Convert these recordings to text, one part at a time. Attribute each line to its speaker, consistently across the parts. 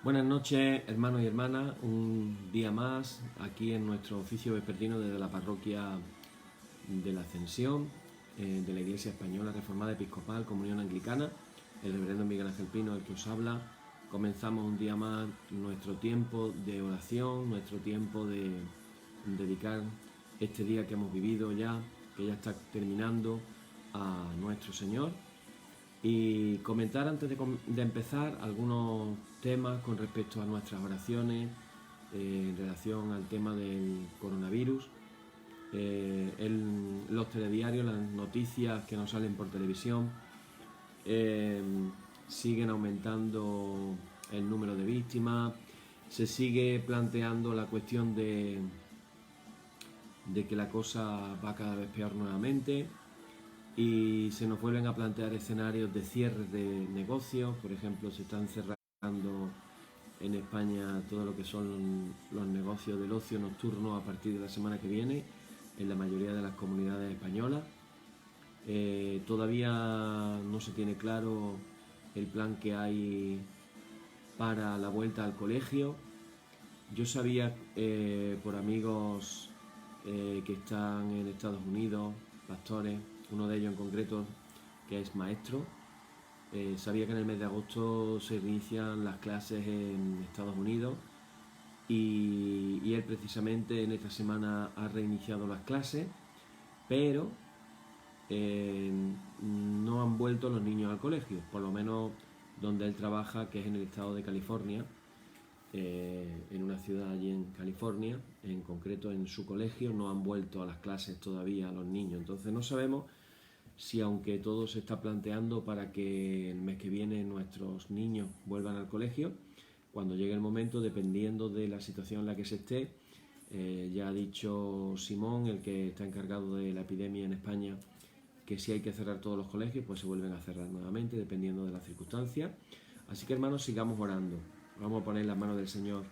Speaker 1: Buenas noches, hermanos y hermanas. Un día más aquí en nuestro oficio vespertino desde la parroquia de la Ascensión, de la Iglesia Española Reformada Episcopal Comunión Anglicana. El reverendo Miguel Ángel Pino, el que os habla. Comenzamos un día más nuestro tiempo de oración, nuestro tiempo de dedicar este día que hemos vivido ya, que ya está terminando, a nuestro Señor. Y comentar antes de empezar algunos temas con respecto a nuestras oraciones en relación al tema del coronavirus. Los telediarios, las noticias que nos salen por televisión, siguen aumentando el número de víctimas. Se sigue planteando la cuestión de que la cosa va cada vez peor nuevamente. Y se nos vuelven a plantear escenarios de cierre de negocios. Por ejemplo, se están cerrando en España todo lo que son los negocios del ocio nocturno a partir de la semana que viene en la mayoría de las comunidades españolas. Todavía no se tiene claro el plan que hay para la vuelta al colegio. Yo sabía por amigos que están en Estados Unidos, pastores, uno de ellos en concreto que es maestro, sabía que en el mes de agosto se inician las clases en Estados Unidos y él precisamente en esta semana ha reiniciado las clases, pero no han vuelto los niños al colegio, por lo menos donde él trabaja, que es en el estado de California, en una ciudad allí en California, en concreto en su colegio, no han vuelto a las clases todavía los niños. Entonces no sabemos si, aunque todo se está planteando para que el mes que viene nuestros niños vuelvan al colegio, cuando llegue el momento, dependiendo de la situación en la que se esté, ya ha dicho Simón, el que está encargado de la epidemia en España, que si hay que cerrar todos los colegios, pues se vuelven a cerrar nuevamente, dependiendo de las circunstancias. Así que, hermanos, sigamos orando. Vamos a poner en las manos del Señor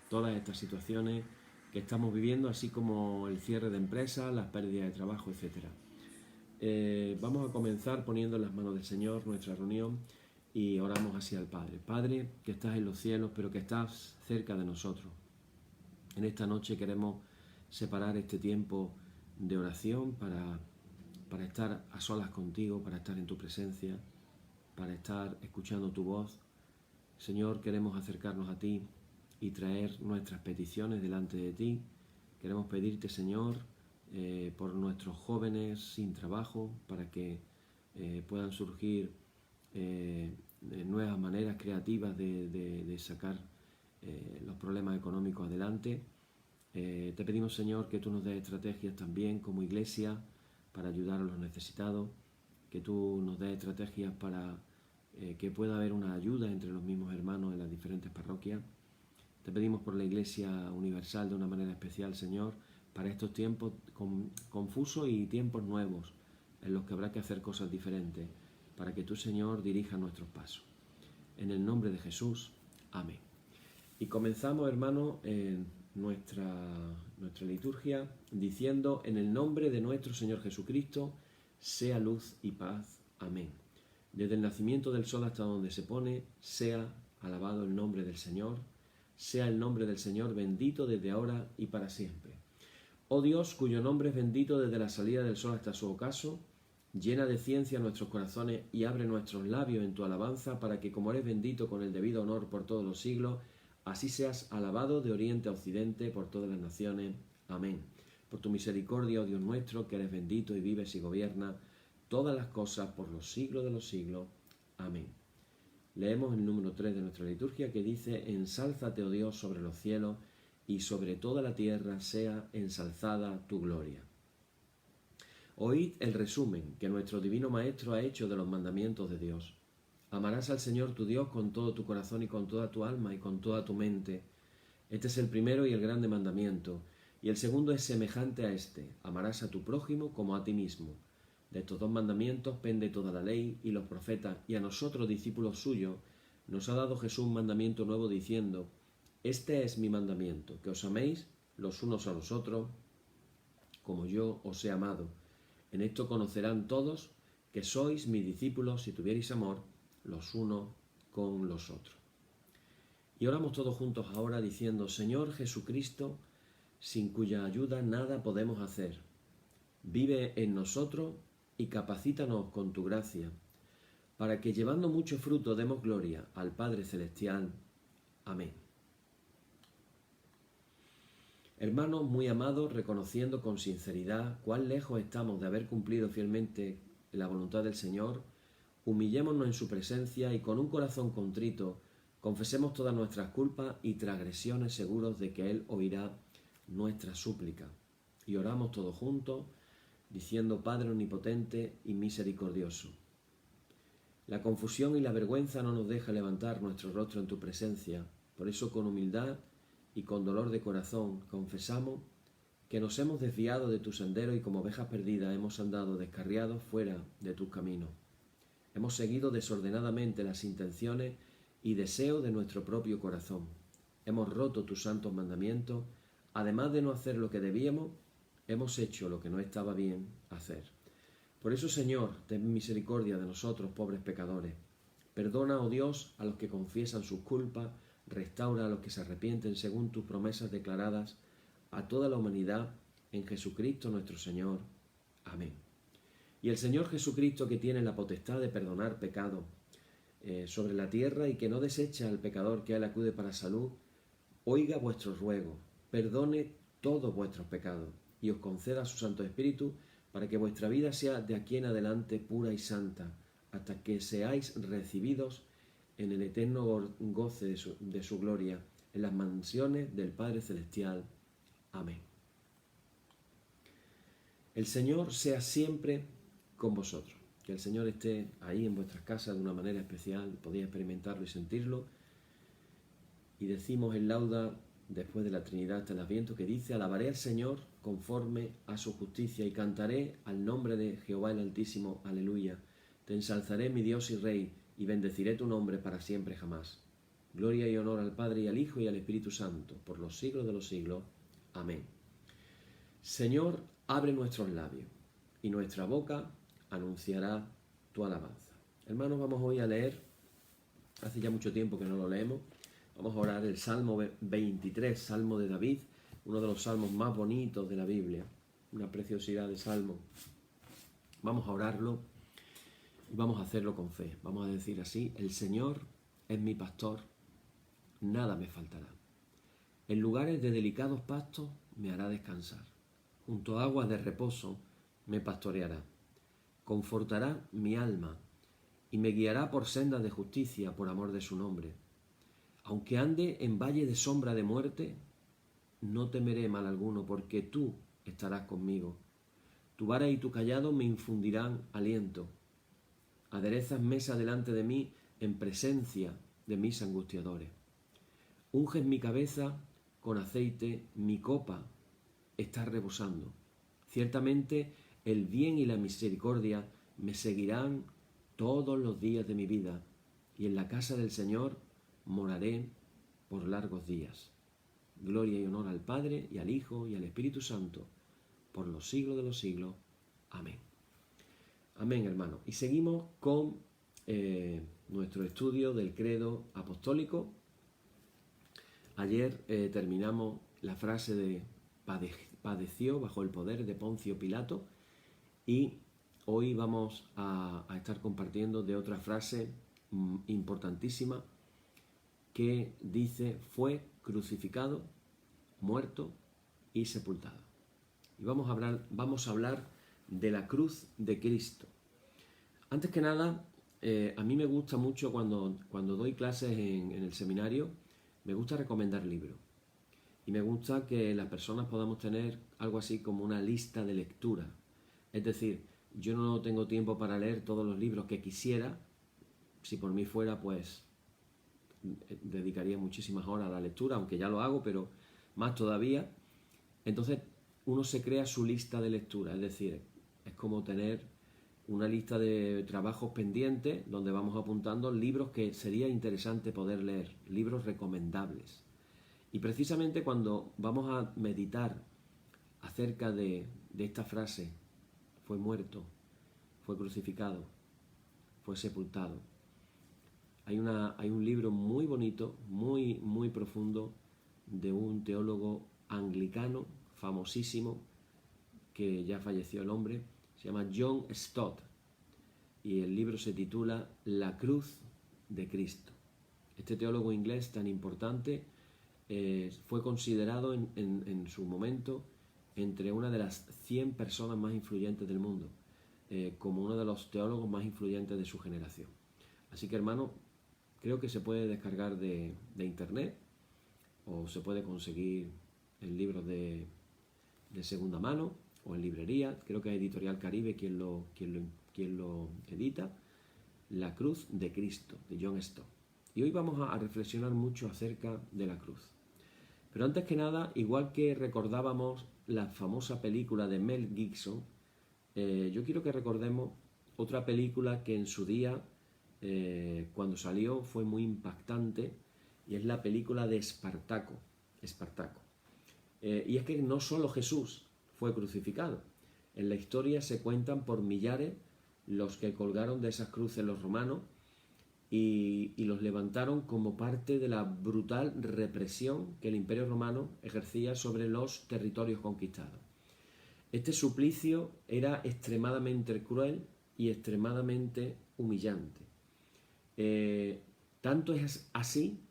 Speaker 1: todas estas situaciones que estamos viviendo, así como el cierre de empresas, las pérdidas de trabajo, etc. Vamos a comenzar poniendo en las manos del Señor nuestra reunión y oramos así al Padre. Padre, que estás en los cielos, pero que estás cerca de nosotros. En esta noche queremos separar este tiempo de oración para estar a solas contigo, para estar en tu presencia, para estar escuchando tu voz. Señor, queremos acercarnos a ti y traer nuestras peticiones delante de ti. Queremos pedirte, Señor, por nuestros jóvenes sin trabajo, para que puedan surgir nuevas maneras creativas de sacar los problemas económicos adelante. Te pedimos, Señor, que tú nos des estrategias también como iglesia para ayudar a los necesitados, que tú nos des estrategias para que pueda haber una ayuda entre los mismos hermanos en las diferentes parroquias. Te pedimos por la Iglesia Universal de una manera especial, Señor, para estos tiempos confusos y tiempos nuevos, en los que habrá que hacer cosas diferentes, para que tú, Señor, dirijas nuestros pasos. En el nombre de Jesús, amén. Y comenzamos, hermanos, nuestra liturgia diciendo: en el nombre de nuestro Señor Jesucristo, sea luz y paz. Amén. Desde el nacimiento del sol hasta donde se pone, sea alabado el nombre del Señor, sea el nombre del Señor bendito desde ahora y para siempre. Oh Dios, cuyo nombre es bendito desde la salida del sol hasta su ocaso, llena de ciencia nuestros corazones y abre nuestros labios en tu alabanza, para que, como eres bendito con el debido honor por todos los siglos, así seas alabado de oriente a occidente por todas las naciones. Amén. Por tu misericordia, oh Dios nuestro, que eres bendito y vives y gobiernas todas las cosas por los siglos de los siglos. Amén. Leemos el número 3 de nuestra liturgia, que dice: ensálzate, oh Dios, sobre los cielos, y sobre toda la tierra sea ensalzada tu gloria. Oíd el resumen que nuestro divino Maestro ha hecho de los mandamientos de Dios. Amarás al Señor tu Dios con todo tu corazón y con toda tu alma y con toda tu mente. Este es el primero y el grande mandamiento, y el segundo es semejante a este: amarás a tu prójimo como a ti mismo. De estos dos mandamientos pende toda la ley y los profetas, y a nosotros, discípulos suyos, nos ha dado Jesús un mandamiento nuevo, diciendo: este es mi mandamiento, que os améis los unos a los otros como yo os he amado. En esto conocerán todos que sois mis discípulos, si tuviereis amor los unos con los otros. Y oramos todos juntos ahora diciendo: Señor Jesucristo, sin cuya ayuda nada podemos hacer, vive en nosotros y capacítanos con tu gracia, para que llevando mucho fruto demos gloria al Padre Celestial. Amén. Hermanos muy amados, reconociendo con sinceridad cuán lejos estamos de haber cumplido fielmente la voluntad del Señor, humillémonos en su presencia y con un corazón contrito confesemos todas nuestras culpas y transgresiones, seguros de que Él oirá nuestra súplica. Y oramos todos juntos, diciendo: Padre omnipotente y misericordioso, la confusión y la vergüenza no nos deja levantar nuestro rostro en tu presencia. Por eso, con humildad y con dolor de corazón, confesamos que nos hemos desviado de tu sendero y como ovejas perdidas hemos andado descarriados fuera de tus caminos. Hemos seguido desordenadamente las intenciones y deseos de nuestro propio corazón. Hemos roto tus santos mandamientos. Además de no hacer lo que debíamos, hemos hecho lo que no estaba bien hacer. Por eso, Señor, ten misericordia de nosotros, pobres pecadores. Perdona, oh Dios, a los que confiesan sus culpas, restaura a los que se arrepienten según tus promesas declaradas a toda la humanidad en Jesucristo nuestro Señor. Amén. Y el Señor Jesucristo, que tiene la potestad de perdonar pecado sobre la tierra y que no desecha al pecador que a él acude para salud, oiga vuestros ruegos, perdone todos vuestros pecados y os conceda su Santo Espíritu para que vuestra vida sea de aquí en adelante pura y santa, hasta que seáis recibidos en el eterno goce de su gloria, en las mansiones del Padre Celestial. Amén. El Señor sea siempre con vosotros. Que el Señor esté ahí en vuestras casas de una manera especial, podéis experimentarlo y sentirlo. Y decimos el lauda después de la Trinidad hasta el Adviento, que dice: alabaré al Señor conforme a su justicia y cantaré al nombre de Jehová el Altísimo. Aleluya. Te ensalzaré, mi Dios y Rey, y bendeciré tu nombre para siempre jamás. Gloria y honor al Padre y al Hijo y al Espíritu Santo, por los siglos de los siglos. Amén. Señor, abre nuestros labios, y nuestra boca anunciará tu alabanza. Hermanos, vamos hoy a leer, hace ya mucho tiempo que no lo leemos, vamos a orar el Salmo 23, Salmo de David, uno de los salmos más bonitos de la Biblia, una preciosidad de salmo. Vamos a orarlo y vamos a hacerlo con fe. Vamos a decir así: el Señor es mi pastor, nada me faltará. En lugares de delicados pastos me hará descansar. Junto a aguas de reposo me pastoreará. Confortará mi alma y me guiará por sendas de justicia por amor de su nombre. Aunque ande en valle de sombra de muerte, no temeré mal alguno, porque tú estarás conmigo. Tu vara y tu callado me infundirán aliento. Aderezas mesa delante de mí en presencia de mis angustiadores. Unges mi cabeza con aceite, mi copa está rebosando. Ciertamente el bien y la misericordia me seguirán todos los días de mi vida, y en la casa del Señor moraré por largos días. Gloria y honor al Padre, y al Hijo, y al Espíritu Santo, por los siglos de los siglos. Amén. Amén, hermanos. Y seguimos con nuestro estudio del credo apostólico. Ayer terminamos la frase de padeció bajo el poder de Poncio Pilato, y hoy vamos a estar compartiendo de otra frase importantísima que dice: fue crucificado, muerto y sepultado. Y vamos a hablar de la cruz de Cristo. Antes que nada, a mí me gusta mucho cuando doy clases en el seminario, me gusta recomendar libros. Y me gusta que las personas podamos tener algo así como una lista de lectura. Es decir, yo no tengo tiempo para leer todos los libros que quisiera. Si por mí fuera, pues dedicaría muchísimas horas a la lectura, aunque ya lo hago, pero más todavía. Entonces uno se crea su lista de lectura, es decir, es como tener una lista de trabajos pendientes donde vamos apuntando libros que sería interesante poder leer, libros recomendables. Y precisamente cuando vamos a meditar acerca de esta frase: fue muerto, fue crucificado, fue sepultado, Hay un libro muy bonito, muy profundo, de un teólogo anglicano famosísimo, que ya falleció el hombre, se llama John Stott, y el libro se titula La cruz de Cristo. Este teólogo inglés tan importante fue considerado en su momento entre una de las 100 personas más influyentes del mundo, como uno de los teólogos más influyentes de su generación. Así que, hermano, creo que se puede descargar de internet, o se puede conseguir en libros de segunda mano o en librería. Creo que es Editorial Caribe quien lo edita. La cruz de Cristo, de John Stott. Y hoy vamos a reflexionar mucho acerca de la cruz. Pero antes que nada, igual que recordábamos la famosa película de Mel Gibson, yo quiero que recordemos otra película que en su día, cuando salió, fue muy impactante, y es la película de Espartaco. Y es que no solo Jesús fue crucificado. En la historia se cuentan por millares los que colgaron de esas cruces los romanos y los levantaron como parte de la brutal represión que el Imperio Romano ejercía sobre los territorios conquistados. Este suplicio era extremadamente cruel y extremadamente humillante. Tanto es así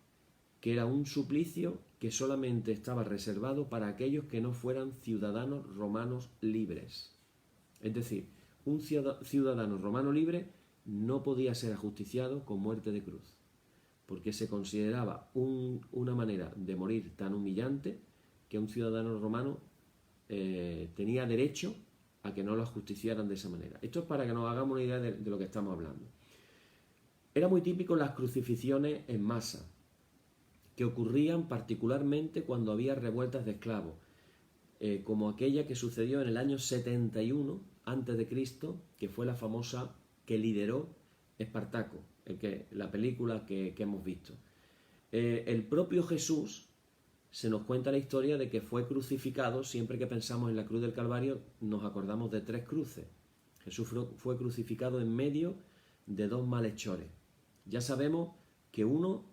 Speaker 1: que era un suplicio que solamente estaba reservado para aquellos que no fueran ciudadanos romanos libres. Es decir, un ciudadano romano libre no podía ser ajusticiado con muerte de cruz, porque se consideraba una manera de morir tan humillante que un ciudadano romano tenía derecho a que no lo ajusticiaran de esa manera. Esto es para que nos hagamos una idea de lo que estamos hablando. Era muy típico las crucifixiones en masa, que ocurrían particularmente cuando había revueltas de esclavos, como aquella que sucedió en el año 71 a.C., que fue la famosa que lideró Espartaco, la película que hemos visto. El propio Jesús, se nos cuenta la historia de que fue crucificado. Siempre que pensamos en la cruz del Calvario nos acordamos de 3 cruces. Jesús fue crucificado en medio de 2 malhechores. Ya sabemos que uno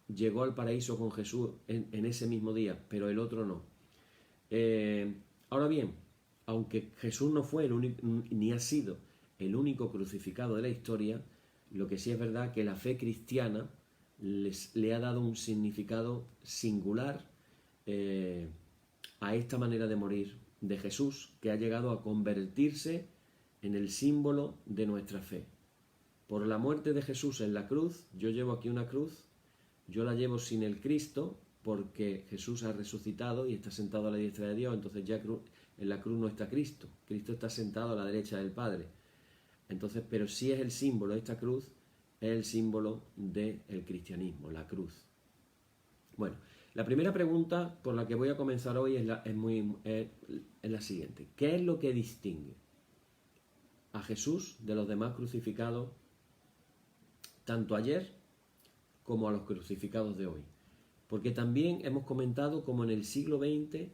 Speaker 1: llegó al paraíso con Jesús en ese mismo día, pero el otro no. Ahora bien, aunque Jesús no fue ni ha sido el único crucificado de la historia, lo que sí es verdad que la fe cristiana le ha dado un significado singular a esta manera de morir de Jesús, que ha llegado a convertirse en el símbolo de nuestra fe. Por la muerte de Jesús en la cruz, yo llevo aquí una cruz, yo la llevo sin el Cristo, porque Jesús ha resucitado y está sentado a la diestra de Dios. Entonces ya en la cruz no está Cristo. Cristo está sentado a la derecha del Padre. Entonces, pero sí es el símbolo, esta cruz es el símbolo del cristianismo, la cruz. Bueno, la primera pregunta por la que voy a comenzar hoy es la siguiente. ¿Qué es lo que distingue a Jesús de los demás crucificados, tanto ayer como a los crucificados de hoy? Porque también hemos comentado como en el siglo XX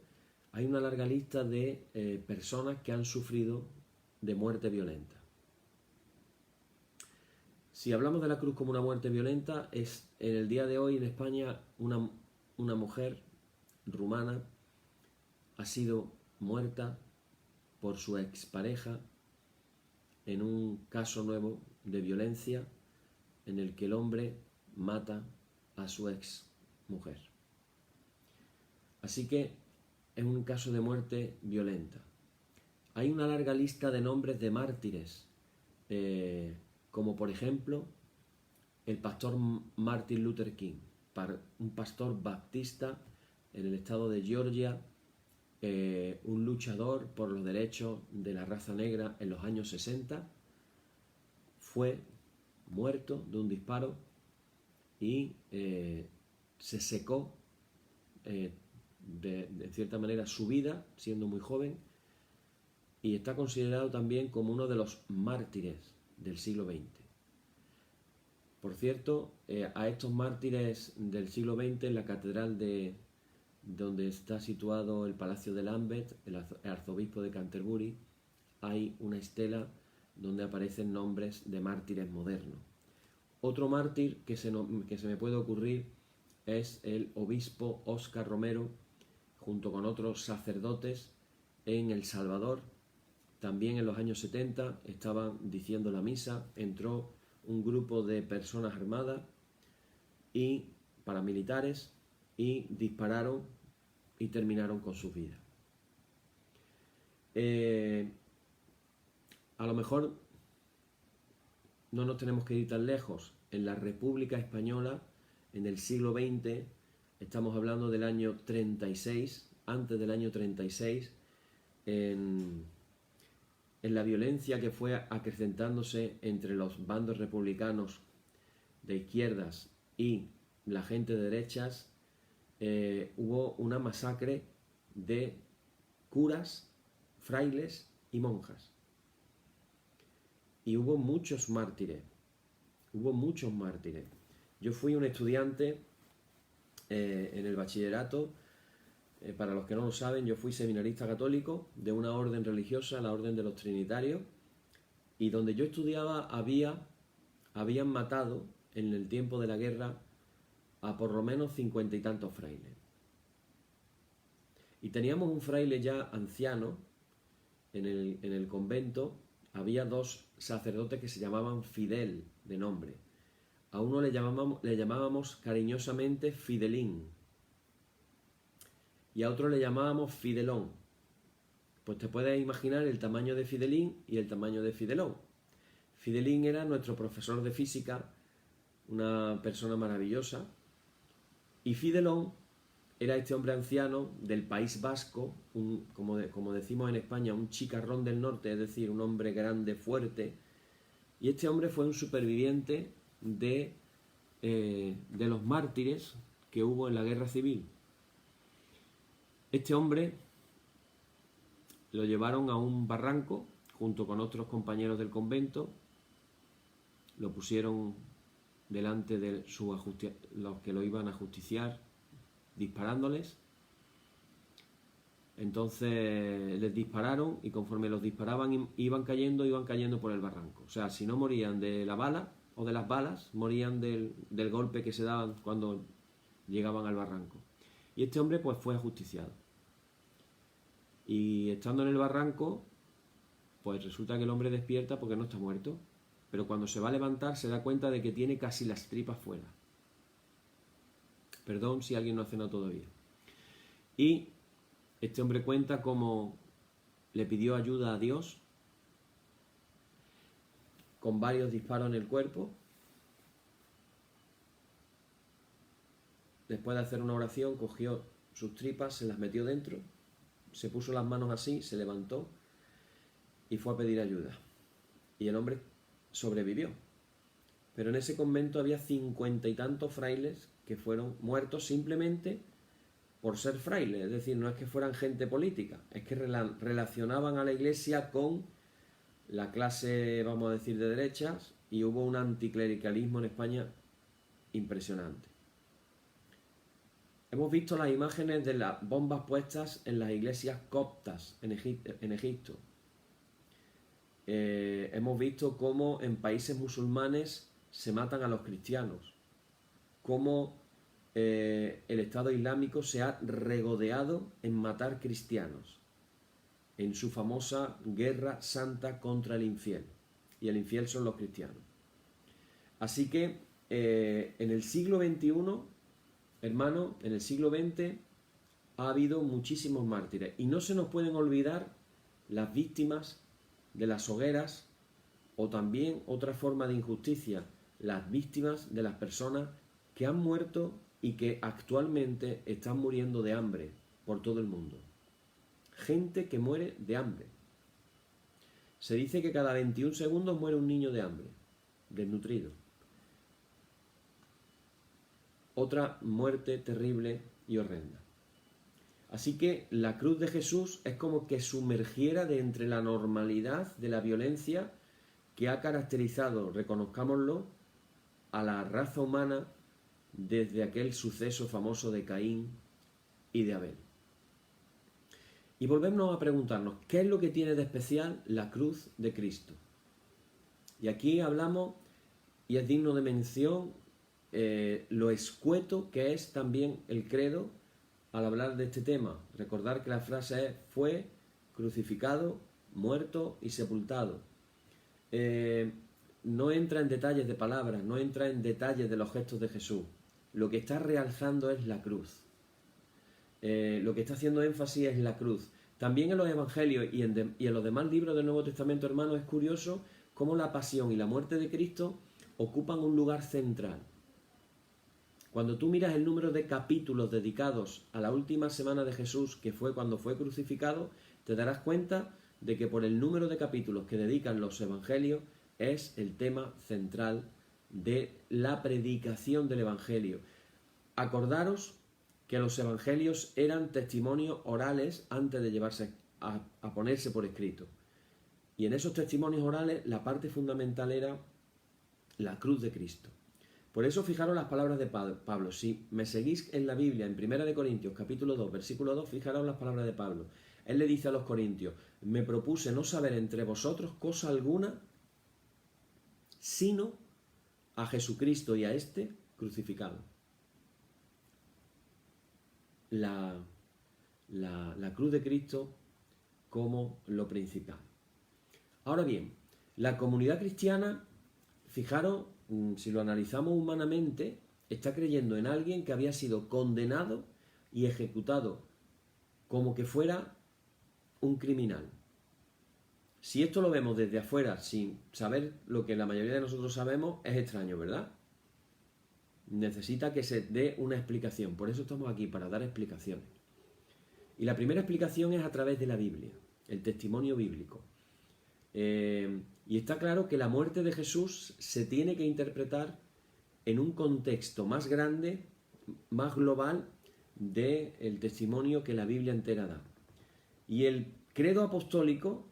Speaker 1: hay una larga lista de personas que han sufrido de muerte violenta. Si hablamos de la cruz como una muerte violenta, es en el día de hoy en España una mujer rumana ha sido muerta por su expareja en un caso nuevo de violencia en el que el hombre mata a su ex mujer. Así que es un caso de muerte violenta. Hay una larga lista de nombres de mártires, como por ejemplo el pastor Martin Luther King, un pastor baptista en el estado de Georgia, un luchador por los derechos de la raza negra en los años 60, fue muerto de un disparo y se secó de cierta manera su vida siendo muy joven, y está considerado también como uno de los mártires del siglo XX. Por cierto, a estos mártires del siglo XX, en la catedral donde está situado el Palacio de Lambeth, el arzobispo de Canterbury, hay una estela donde aparecen nombres de mártires modernos. Otro mártir que se me puede ocurrir es el obispo Óscar Romero, junto con otros sacerdotes en El Salvador. También en los años 70 estaban diciendo la misa, entró un grupo de personas armadas y paramilitares y dispararon y terminaron con sus vidas. A lo mejor no nos tenemos que ir tan lejos. En la República Española, en el siglo XX, estamos hablando del año 36, antes del año 36, en la violencia que fue acrecentándose entre los bandos republicanos de izquierdas y la gente de derechas, hubo una masacre de curas, frailes y monjas. Y hubo muchos mártires. Yo fui un estudiante en el bachillerato. Para los que no lo saben, yo fui seminarista católico de una orden religiosa, la Orden de los Trinitarios, y donde yo estudiaba habían matado en el tiempo de la guerra a por lo menos 50 y tantos frailes. Y teníamos un fraile ya anciano en el convento. Había dos sacerdotes que se llamaban Fidel, de nombre. A uno le llamábamos cariñosamente Fidelín, y a otro le llamábamos Fidelón. Pues te puedes imaginar el tamaño de Fidelín y el tamaño de Fidelón. Fidelín era nuestro profesor de física, una persona maravillosa, y Fidelón era este hombre anciano del País Vasco, como decimos en España, un chicarrón del norte, es decir, un hombre grande, fuerte. Y este hombre fue un superviviente de los mártires que hubo en la guerra civil. Este hombre lo llevaron a un barranco junto con otros compañeros del convento, lo pusieron delante de los que lo iban a justiciar, disparándoles. Entonces les dispararon y conforme los disparaban iban cayendo por el barranco. O sea, si no morían de la bala o de las balas, morían del golpe que se daban cuando llegaban al barranco. Y este hombre pues fue ajusticiado. Y estando en el barranco, pues resulta que el hombre despierta porque no está muerto, pero cuando se va a levantar se da cuenta de que tiene casi las tripas fuera. Perdón si alguien no ha cenado todavía. Y este hombre cuenta cómo le pidió ayuda a Dios con varios disparos en el cuerpo. Después de hacer una oración, cogió sus tripas, se las metió dentro, se puso las manos así, se levantó y fue a pedir ayuda. Y el hombre sobrevivió. Pero en ese convento había 50 y tantos frailes que fueron muertos simplemente por ser frailes. Es decir, no es que fueran gente política, es que relacionaban a la iglesia con la clase, vamos a decir, de derechas, y hubo un anticlericalismo en España impresionante. Hemos visto las imágenes de las bombas puestas en las iglesias coptas en Egipto. Hemos visto cómo en países musulmanes se matan a los cristianos, cómo el Estado Islámico se ha regodeado en matar cristianos en su famosa guerra santa contra el infiel, y el infiel son los cristianos. Así que en el siglo XXI, hermano, en el siglo XX ha habido muchísimos mártires, y no se nos pueden olvidar las víctimas de las hogueras, o también otra forma de injusticia, las víctimas de las personas que han muerto y que actualmente están muriendo de hambre por todo el mundo. Gente que muere de hambre. Se dice que cada 21 segundos muere un niño de hambre, desnutrido. Otra muerte terrible y horrenda. Así que la cruz de Jesús es como que sumergiera de entre la normalidad de la violencia que ha caracterizado, reconozcámoslo, a la raza humana desde aquel suceso famoso de Caín y de Abel. Y volvemos a preguntarnos, ¿qué es lo que tiene de especial la cruz de Cristo? Y aquí hablamos y es digno de mención lo escueto que es también el credo al hablar de este tema. Recordar que la frase es: fue crucificado, muerto y sepultado. No entra en detalles de palabras, no entra en detalles de los gestos de Jesús. Lo que está realzando es la cruz. Lo que está haciendo énfasis es la cruz. También en los evangelios y en los demás libros del Nuevo Testamento, hermanos, es curioso cómo la pasión y la muerte de Cristo ocupan un lugar central. Cuando tú miras el número de capítulos dedicados a la última semana de Jesús, que fue cuando fue crucificado, te darás cuenta de que por el número de capítulos que dedican los evangelios es el tema central de la predicación del evangelio. Acordaros que los evangelios eran testimonios orales antes de llevarse a ponerse por escrito. Y en esos testimonios orales la parte fundamental era la cruz de Cristo. Por eso fijaros las palabras de Pablo. Si me seguís en la Biblia, en 1 Corintios capítulo 2, versículo 2, fijaros las palabras de Pablo. Él le dice a los corintios: me propuse no saber entre vosotros cosa alguna, sino a Jesucristo y a este crucificado. La cruz de Cristo como lo principal. Ahora bien, la comunidad cristiana, fijaros, si lo analizamos humanamente, está creyendo en alguien que había sido condenado y ejecutado como que fuera un criminal. Si esto lo vemos desde afuera sin saber lo que la mayoría de nosotros sabemos, es extraño, ¿verdad? Necesita que se dé una explicación. Por eso estamos aquí, para dar explicaciones. Y la primera explicación es a través de la Biblia, el testimonio bíblico. Y está claro que la muerte de Jesús se tiene que interpretar en un contexto más grande, más global, del testimonio que la Biblia entera da. Y el credo apostólico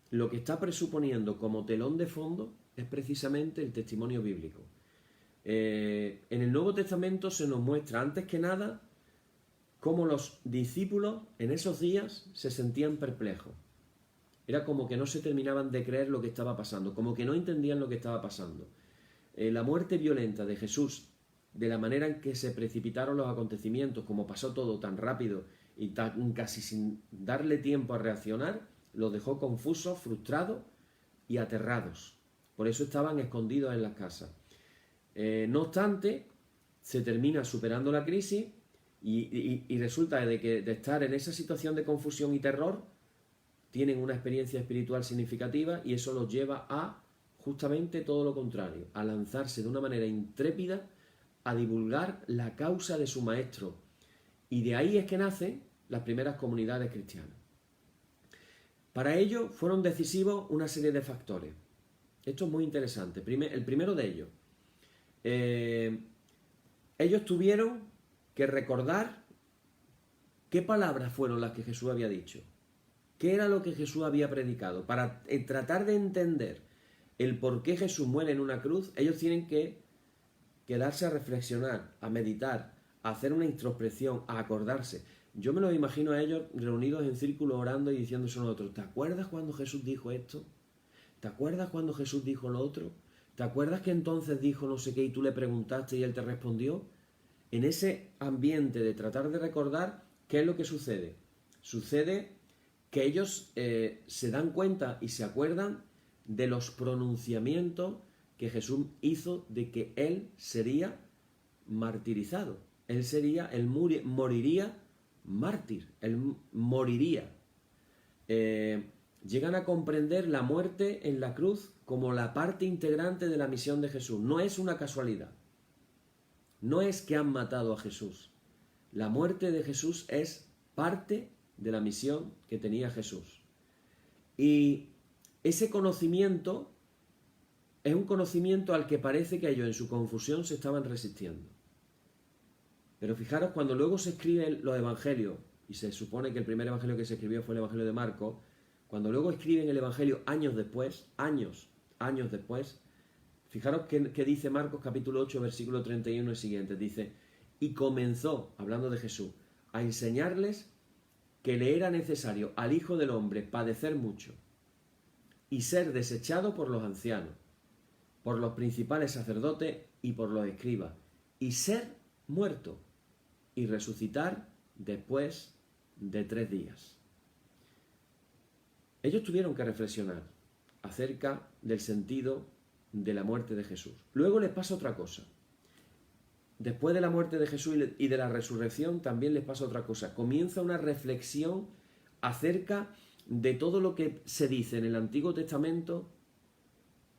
Speaker 1: lo que está presuponiendo como telón de fondo es precisamente el testimonio bíblico. En el Nuevo Testamento se nos muestra, antes que nada, cómo los discípulos en esos días se sentían perplejos. Era como que no se terminaban de creer lo que estaba pasando, como que no entendían lo que estaba pasando. La muerte violenta de Jesús, de la manera en que se precipitaron los acontecimientos, como pasó todo tan rápido y casi sin darle tiempo a reaccionar, los dejó confusos, frustrados y aterrados. Por eso estaban escondidos en las casas. No obstante, se termina superando la crisis y resulta de estar en esa situación de confusión y terror, tienen una experiencia espiritual significativa y eso los lleva a justamente todo lo contrario, a lanzarse de una manera intrépida a divulgar la causa de su maestro. Y de ahí es que nacen las primeras comunidades cristianas. Para ello fueron decisivos una serie de factores. Esto es muy interesante. El primero de ellos. Ellos tuvieron que recordar qué palabras fueron las que Jesús había dicho. ¿Qué era lo que Jesús había predicado? Para tratar de entender el por qué Jesús muere en una cruz, ellos tienen que quedarse a reflexionar, a meditar, a hacer una introspección, a acordarse. Yo me los imagino a ellos reunidos en círculo orando y diciéndose uno a otro: ¿te acuerdas cuando Jesús dijo esto? ¿Te acuerdas cuando Jesús dijo lo otro? ¿Te acuerdas que entonces dijo no sé qué y tú le preguntaste y él te respondió? En ese ambiente de tratar de recordar, ¿qué es lo que sucede? Sucede que ellos se dan cuenta y se acuerdan de los pronunciamientos que Jesús hizo de que él sería martirizado. Él moriría mártir, él moriría. Llegan a comprender la muerte en la cruz como la parte integrante de la misión de Jesús. No es una casualidad. No es que han matado a Jesús. La muerte de Jesús es parte de la misión que tenía Jesús. Y ese conocimiento es un conocimiento al que parece que ellos en su confusión se estaban resistiendo. Pero fijaros, cuando luego se escriben los evangelios, y se supone que el primer evangelio que se escribió fue el evangelio de Marcos, cuando luego escriben el evangelio años después, fijaros que dice Marcos capítulo 8, versículo 31 y siguiente, dice: y comenzó, hablando de Jesús, a enseñarles que le era necesario al Hijo del Hombre padecer mucho y ser desechado por los ancianos, por los principales sacerdotes y por los escribas, y ser muerto y resucitar después de 3 días. Ellos tuvieron que reflexionar acerca del sentido de la muerte de Jesús. Luego les pasa otra cosa. Después de la muerte de Jesús y de la resurrección también les pasa otra cosa. Comienza una reflexión acerca de todo lo que se dice en el Antiguo Testamento,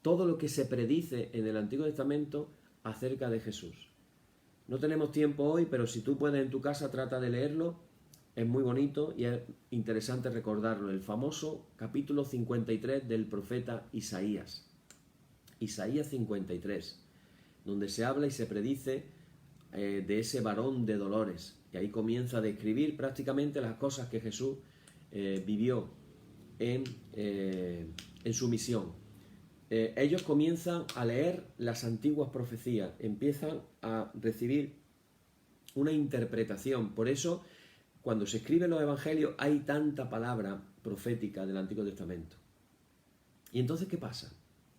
Speaker 1: todo lo que se predice en el Antiguo Testamento acerca de Jesús. No tenemos tiempo hoy, pero si tú puedes en tu casa, trata de leerlo. Es muy bonito y es interesante recordarlo. El famoso capítulo 53 del profeta Isaías. Isaías 53, donde se habla y se predice de ese varón de dolores. Y ahí comienza a describir prácticamente las cosas que Jesús vivió en su misión. Ellos comienzan a leer las antiguas profecías, empiezan a recibir una interpretación. Por eso, cuando se escriben los evangelios, hay tanta palabra profética del Antiguo Testamento. ¿Y entonces qué pasa?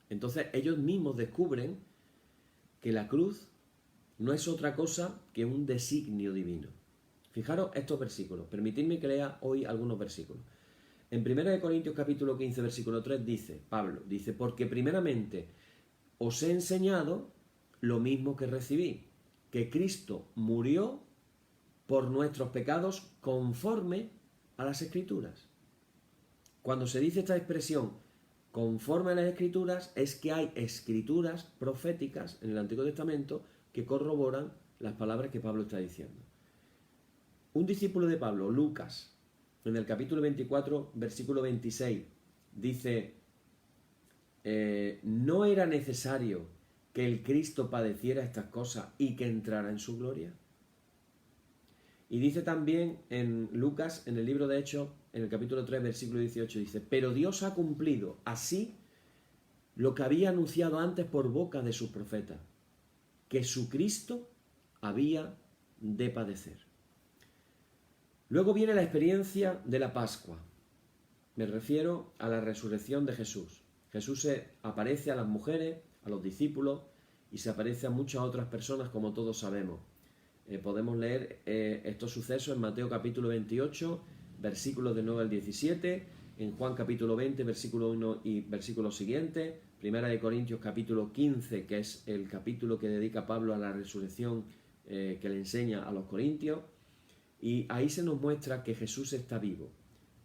Speaker 1: Entonces ellos mismos descubren que la cruz no es otra cosa que un designio divino. Fijaros estos versículos. Permitidme que lea hoy algunos versículos. En 1 Corintios capítulo 15, versículo 3 dice, Pablo, dice, porque primeramente os he enseñado lo mismo que recibí, que Cristo murió por nuestros pecados conforme a las Escrituras. Cuando se dice esta expresión, conforme a las Escrituras, es que hay escrituras proféticas en el Antiguo Testamento que corroboran las palabras que Pablo está diciendo. Un discípulo de Pablo, Lucas, en el capítulo 24, versículo 26, dice, ¿no era necesario que el Cristo padeciera estas cosas y que entrara en su gloria? Y dice también en Lucas, en el libro de Hechos, en el capítulo 3, versículo 18, dice, pero Dios ha cumplido así lo que había anunciado antes por boca de sus profetas, que su Cristo había de padecer. Luego viene la experiencia de la Pascua. Me refiero a la resurrección de Jesús. Jesús se aparece a las mujeres, a los discípulos y se aparece a muchas otras personas, como todos sabemos. Podemos leer estos sucesos en Mateo capítulo 28, versículos del 9 al 17, en Juan capítulo 20, versículo 1 y versículos siguientes, Primera de Corintios capítulo 15, que es el capítulo que dedica Pablo a la resurrección que le enseña a los corintios. Y ahí se nos muestra que Jesús está vivo,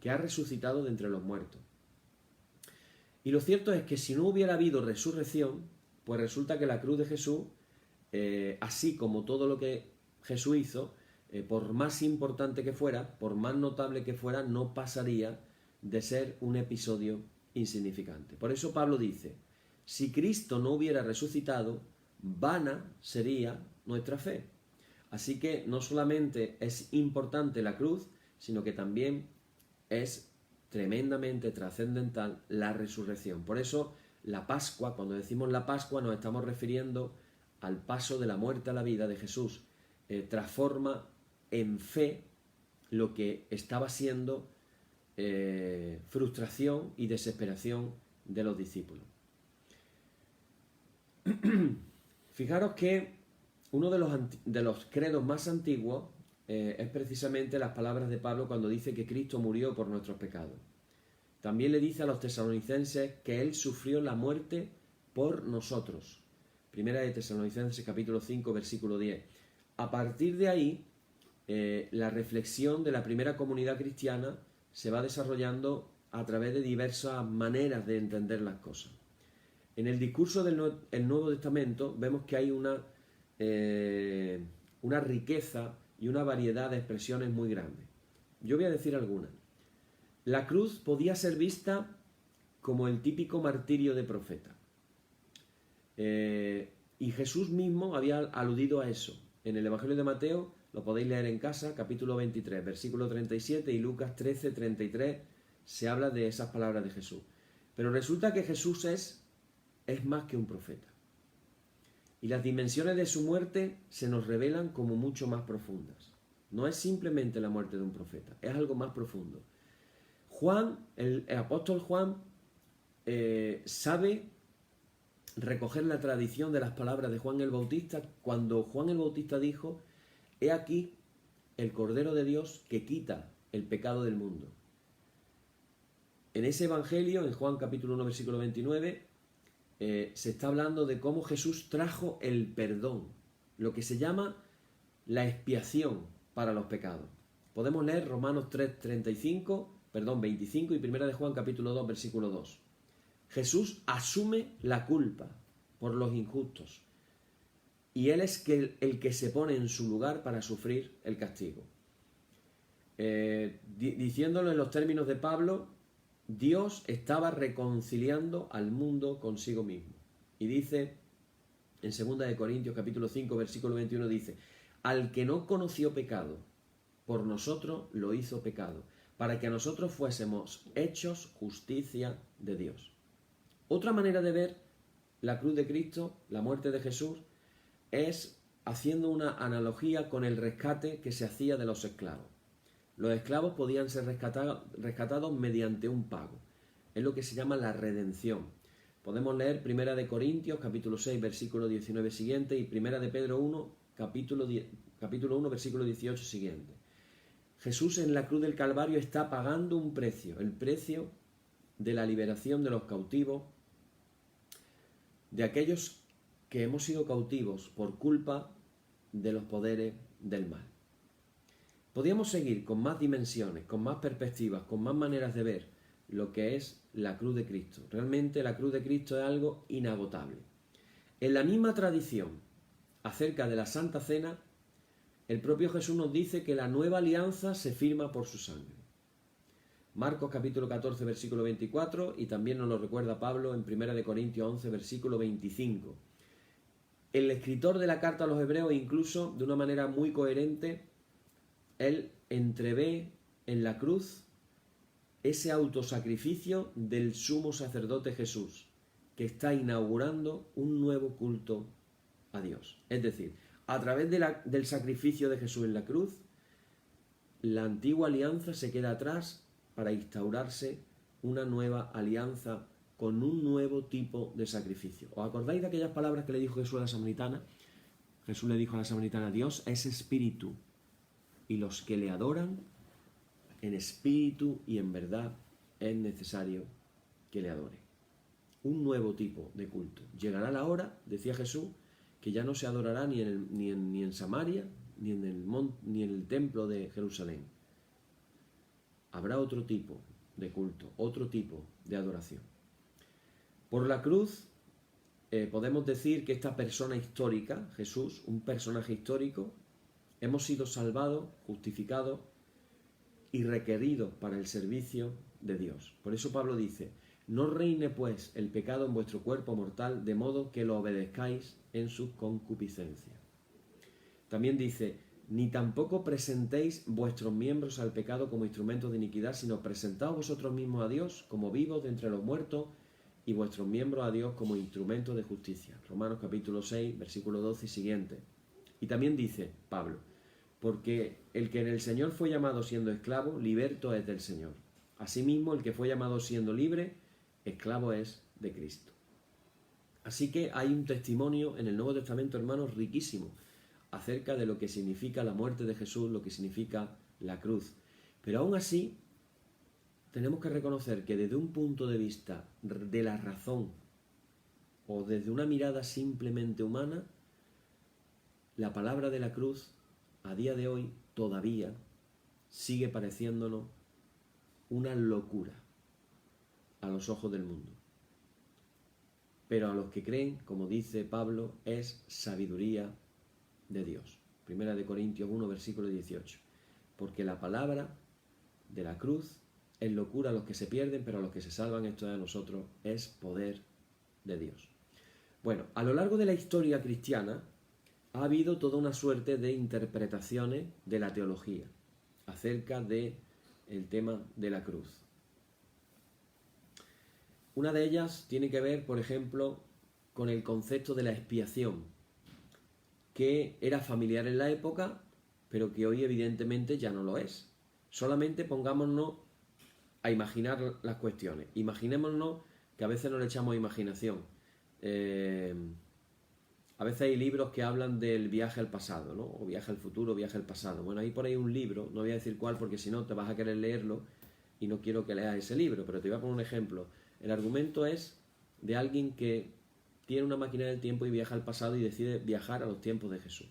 Speaker 1: que ha resucitado de entre los muertos. Y lo cierto es que si no hubiera habido resurrección, pues resulta que la cruz de Jesús, así como todo lo que Jesús hizo, por más importante que fuera, por más notable que fuera, no pasaría de ser un episodio insignificante. Por eso Pablo dice, si Cristo no hubiera resucitado, vana sería nuestra fe. Así que no solamente es importante la cruz, sino que también es tremendamente trascendental la resurrección. Por eso la Pascua, cuando decimos la Pascua, nos estamos refiriendo al paso de la muerte a la vida de Jesús. Transforma en fe lo que estaba siendo frustración y desesperación de los discípulos. Fijaros que uno de los credos más antiguos es precisamente las palabras de Pablo cuando dice que Cristo murió por nuestros pecados. También le dice a los tesalonicenses que Él sufrió la muerte por nosotros. Primera de Tesalonicenses capítulo 5, versículo 10. A partir de ahí, la reflexión de la primera comunidad cristiana se va desarrollando a través de diversas maneras de entender las cosas. En el discurso del Nuevo Testamento vemos que hay una riqueza y una variedad de expresiones muy grande. Yo voy a decir algunas. La cruz podía ser vista como el típico martirio de profeta. Y Jesús mismo había aludido a eso. En el Evangelio de Mateo, lo podéis leer en casa, capítulo 23, versículo 37, y Lucas 13, 33, se habla de esas palabras de Jesús. Pero resulta que Jesús es más que un profeta. Y las dimensiones de su muerte se nos revelan como mucho más profundas. No es simplemente la muerte de un profeta, es algo más profundo. Juan, el apóstol Juan, sabe recoger la tradición de las palabras de Juan el Bautista, cuando Juan el Bautista dijo: «He aquí el Cordero de Dios que quita el pecado del mundo». En ese Evangelio, en Juan capítulo 1, versículo 29, se está hablando de cómo Jesús trajo el perdón, lo que se llama la expiación para los pecados. Podemos leer Romanos 25 y 1 de Juan capítulo 2, versículo 2. Jesús asume la culpa por los injustos y Él es el que se pone en su lugar para sufrir el castigo. Diciéndolo en los términos de Pablo, Dios estaba reconciliando al mundo consigo mismo. Y dice en 2 de Corintios capítulo 5 versículo 21, dice: «Al que no conoció pecado, por nosotros lo hizo pecado, para que a nosotros fuésemos hechos justicia de Dios». Otra manera de ver la cruz de Cristo, la muerte de Jesús, es haciendo una analogía con el rescate que se hacía de los esclavos. Los esclavos podían ser rescatados mediante un pago. Es lo que se llama la redención. Podemos leer 1 de Corintios, capítulo 6, versículo 19 siguiente, y 1 de Pedro 1, capítulo 1, versículo 18 siguiente. Jesús en la cruz del Calvario está pagando un precio, el precio de la liberación de los cautivos, de aquellos que hemos sido cautivos por culpa de los poderes del mal. Podríamos seguir con más dimensiones, con más perspectivas, con más maneras de ver lo que es la cruz de Cristo. Realmente la cruz de Cristo es algo inagotable. En la misma tradición acerca de la Santa Cena, el propio Jesús nos dice que la nueva alianza se firma por su sangre. Marcos capítulo 14 versículo 24, y también nos lo recuerda Pablo en 1 de Corintios 11 versículo 25. El escritor de la carta a los Hebreos, incluso de una manera muy coherente, él entrevé en la cruz ese autosacrificio del sumo sacerdote Jesús, que está inaugurando un nuevo culto a Dios. Es decir, a través del sacrificio de Jesús en la cruz, la antigua alianza se queda atrás para instaurarse una nueva alianza con un nuevo tipo de sacrificio. ¿Os acordáis de aquellas palabras que le dijo Jesús a la samaritana? Jesús le dijo a la samaritana: «Dios es espíritu, y los que le adoran en espíritu y en verdad es necesario que le adoren». Un nuevo tipo de culto. Llegará la hora, decía Jesús, que ya no se adorará ni en Samaria, ni en el templo de Jerusalén. Habrá otro tipo de culto, otro tipo de adoración. Por la cruz podemos decir que esta persona histórica, Jesús, un personaje histórico, hemos sido salvados, justificados y requeridos para el servicio de Dios. Por eso Pablo dice: «No reine pues el pecado en vuestro cuerpo mortal, de modo que lo obedezcáis en sus concupiscencias». También dice: «Ni tampoco presentéis vuestros miembros al pecado como instrumentos de iniquidad, sino presentaos vosotros mismos a Dios como vivos de entre los muertos y vuestros miembros a Dios como instrumentos de justicia». Romanos capítulo 6, versículo 12 y siguiente. Y también dice Pablo: «Porque el que en el Señor fue llamado siendo esclavo, liberto es del Señor. Asimismo, el que fue llamado siendo libre, esclavo es de Cristo». Así que hay un testimonio en el Nuevo Testamento, hermanos, riquísimo acerca de lo que significa la muerte de Jesús, lo que significa la cruz. Pero aún así, tenemos que reconocer que desde un punto de vista de la razón o desde una mirada simplemente humana, la palabra de la cruz a día de hoy todavía sigue pareciéndonos una locura a los ojos del mundo. Pero a los que creen, como dice Pablo, es sabiduría de Dios. 1 de Corintios 1, versículo 18. Porque la palabra de la cruz es locura a los que se pierden, pero a los que se salvan, esto de nosotros, es poder de Dios. Bueno, a lo largo de la historia cristiana ha habido toda una suerte de interpretaciones de la teología acerca del tema de la cruz. Una de ellas tiene que ver, por ejemplo, con el concepto de la expiación, que era familiar en la época, pero que hoy evidentemente ya no lo es. Solamente pongámonos a imaginar las cuestiones. Imaginémonos que a veces no le echamos imaginación. a veces hay libros que hablan del viaje al pasado, ¿no? O viaje al futuro, viaje al pasado. Bueno, hay por ahí un libro, no voy a decir cuál porque si no te vas a querer leerlo y no quiero que leas ese libro, pero te voy a poner un ejemplo. El argumento es de alguien que tiene una máquina del tiempo y viaja al pasado y decide viajar a los tiempos de Jesús.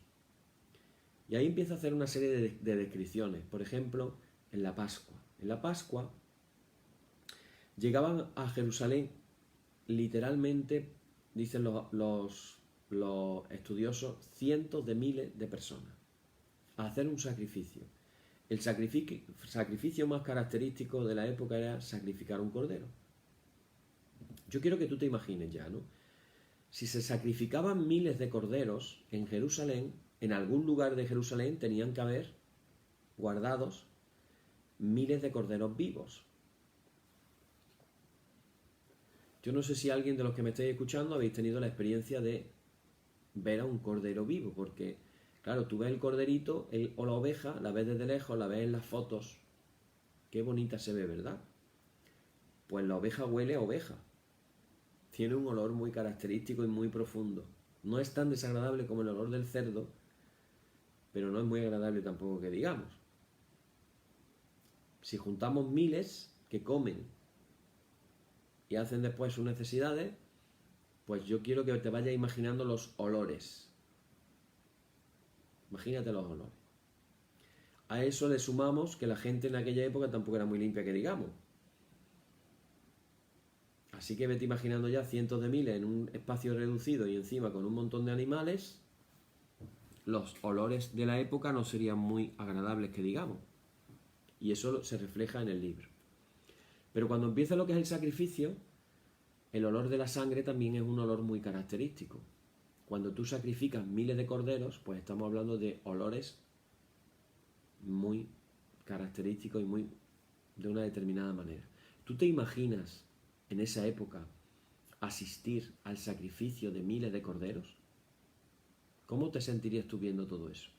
Speaker 1: Y ahí empieza a hacer una serie de descripciones. Por ejemplo, en la Pascua. En la Pascua llegaban a Jerusalén literalmente, dicen los estudiosos, cientos de miles de personas a hacer un sacrificio. El sacrificio más característico de la época era sacrificar un cordero. Yo quiero que tú te imagines ya, ¿no? Si se sacrificaban miles de corderos en Jerusalén, en algún lugar de Jerusalén tenían que haber guardados miles de corderos vivos. Yo no sé si alguien de los que me estáis escuchando habéis tenido la experiencia de ver a un cordero vivo, porque, claro, tú ves el corderito o la oveja, la ves desde lejos, la ves en las fotos, qué bonita se ve, ¿verdad? Pues la oveja huele a oveja. Tiene un olor muy característico y muy profundo. No es tan desagradable como el olor del cerdo, pero no es muy agradable tampoco que digamos. Si juntamos miles que comen y hacen después sus necesidades, pues yo quiero que te vayas imaginando los olores. Imagínate los olores. A eso le sumamos que la gente en aquella época tampoco era muy limpia que digamos. Así que vete imaginando ya cientos de miles en un espacio reducido y encima con un montón de animales, los olores de la época no serían muy agradables que digamos. Y eso se refleja en el libro. Pero cuando empieza lo que es el sacrificio, el olor de la sangre también es un olor muy característico. Cuando tú sacrificas miles de corderos, pues estamos hablando de olores muy característicos y muy de una determinada manera. ¿Tú te imaginas en esa época asistir al sacrificio de miles de corderos? ¿Cómo te sentirías tú viendo todo eso?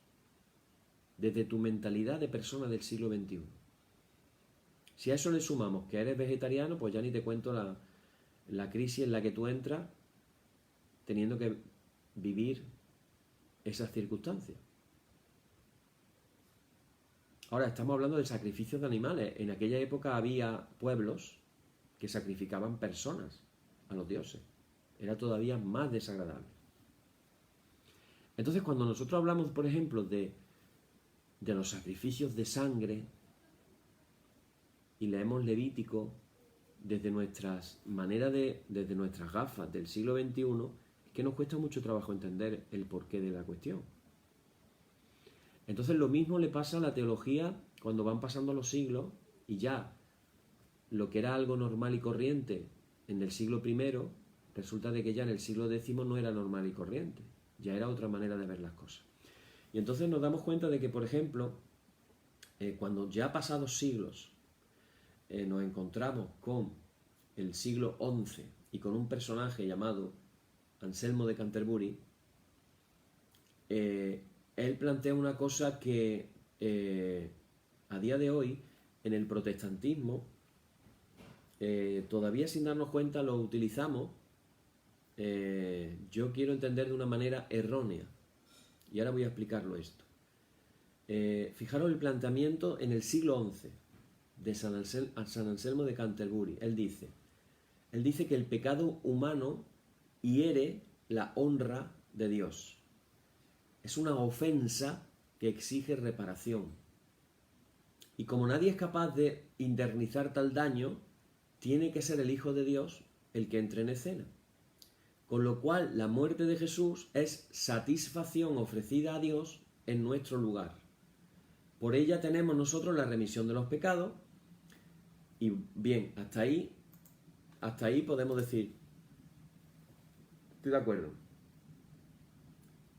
Speaker 1: Desde tu mentalidad de persona del siglo XXI. Si a eso le sumamos que eres vegetariano, pues ya ni te cuento la crisis en la que tú entras teniendo que vivir esas circunstancias. Ahora estamos hablando de sacrificios de animales. En aquella época había pueblos que sacrificaban personas a los dioses. Era todavía más desagradable. Entonces cuando nosotros hablamos, por ejemplo, de los sacrificios de sangre y leemos Levítico desde nuestras maneras desde nuestras gafas del siglo XXI, es que nos cuesta mucho trabajo entender el porqué de la cuestión. Entonces lo mismo le pasa a la teología cuando van pasando los siglos y ya lo que era algo normal y corriente en el siglo I, resulta de que ya en el siglo X no era normal y corriente, ya era otra manera de ver las cosas. Y entonces nos damos cuenta de que, por ejemplo, cuando ya pasados siglos nos encontramos con el siglo XI y con un personaje llamado Anselmo de Canterbury, él plantea una cosa que a día de hoy en el protestantismo todavía sin darnos cuenta lo utilizamos, yo quiero entender de una manera errónea, y ahora voy a explicarlo esto. Fijaros el planteamiento en el siglo XI de San Anselmo de Canterbury. Él dice que el pecado humano hiere la honra de Dios. Es una ofensa que exige reparación. Y como nadie es capaz de indemnizar tal daño, tiene que ser el Hijo de Dios el que entre en escena. Con lo cual, la muerte de Jesús es satisfacción ofrecida a Dios en nuestro lugar. Por ella tenemos nosotros la remisión de los pecados. Y bien, hasta ahí podemos decir, estoy de acuerdo.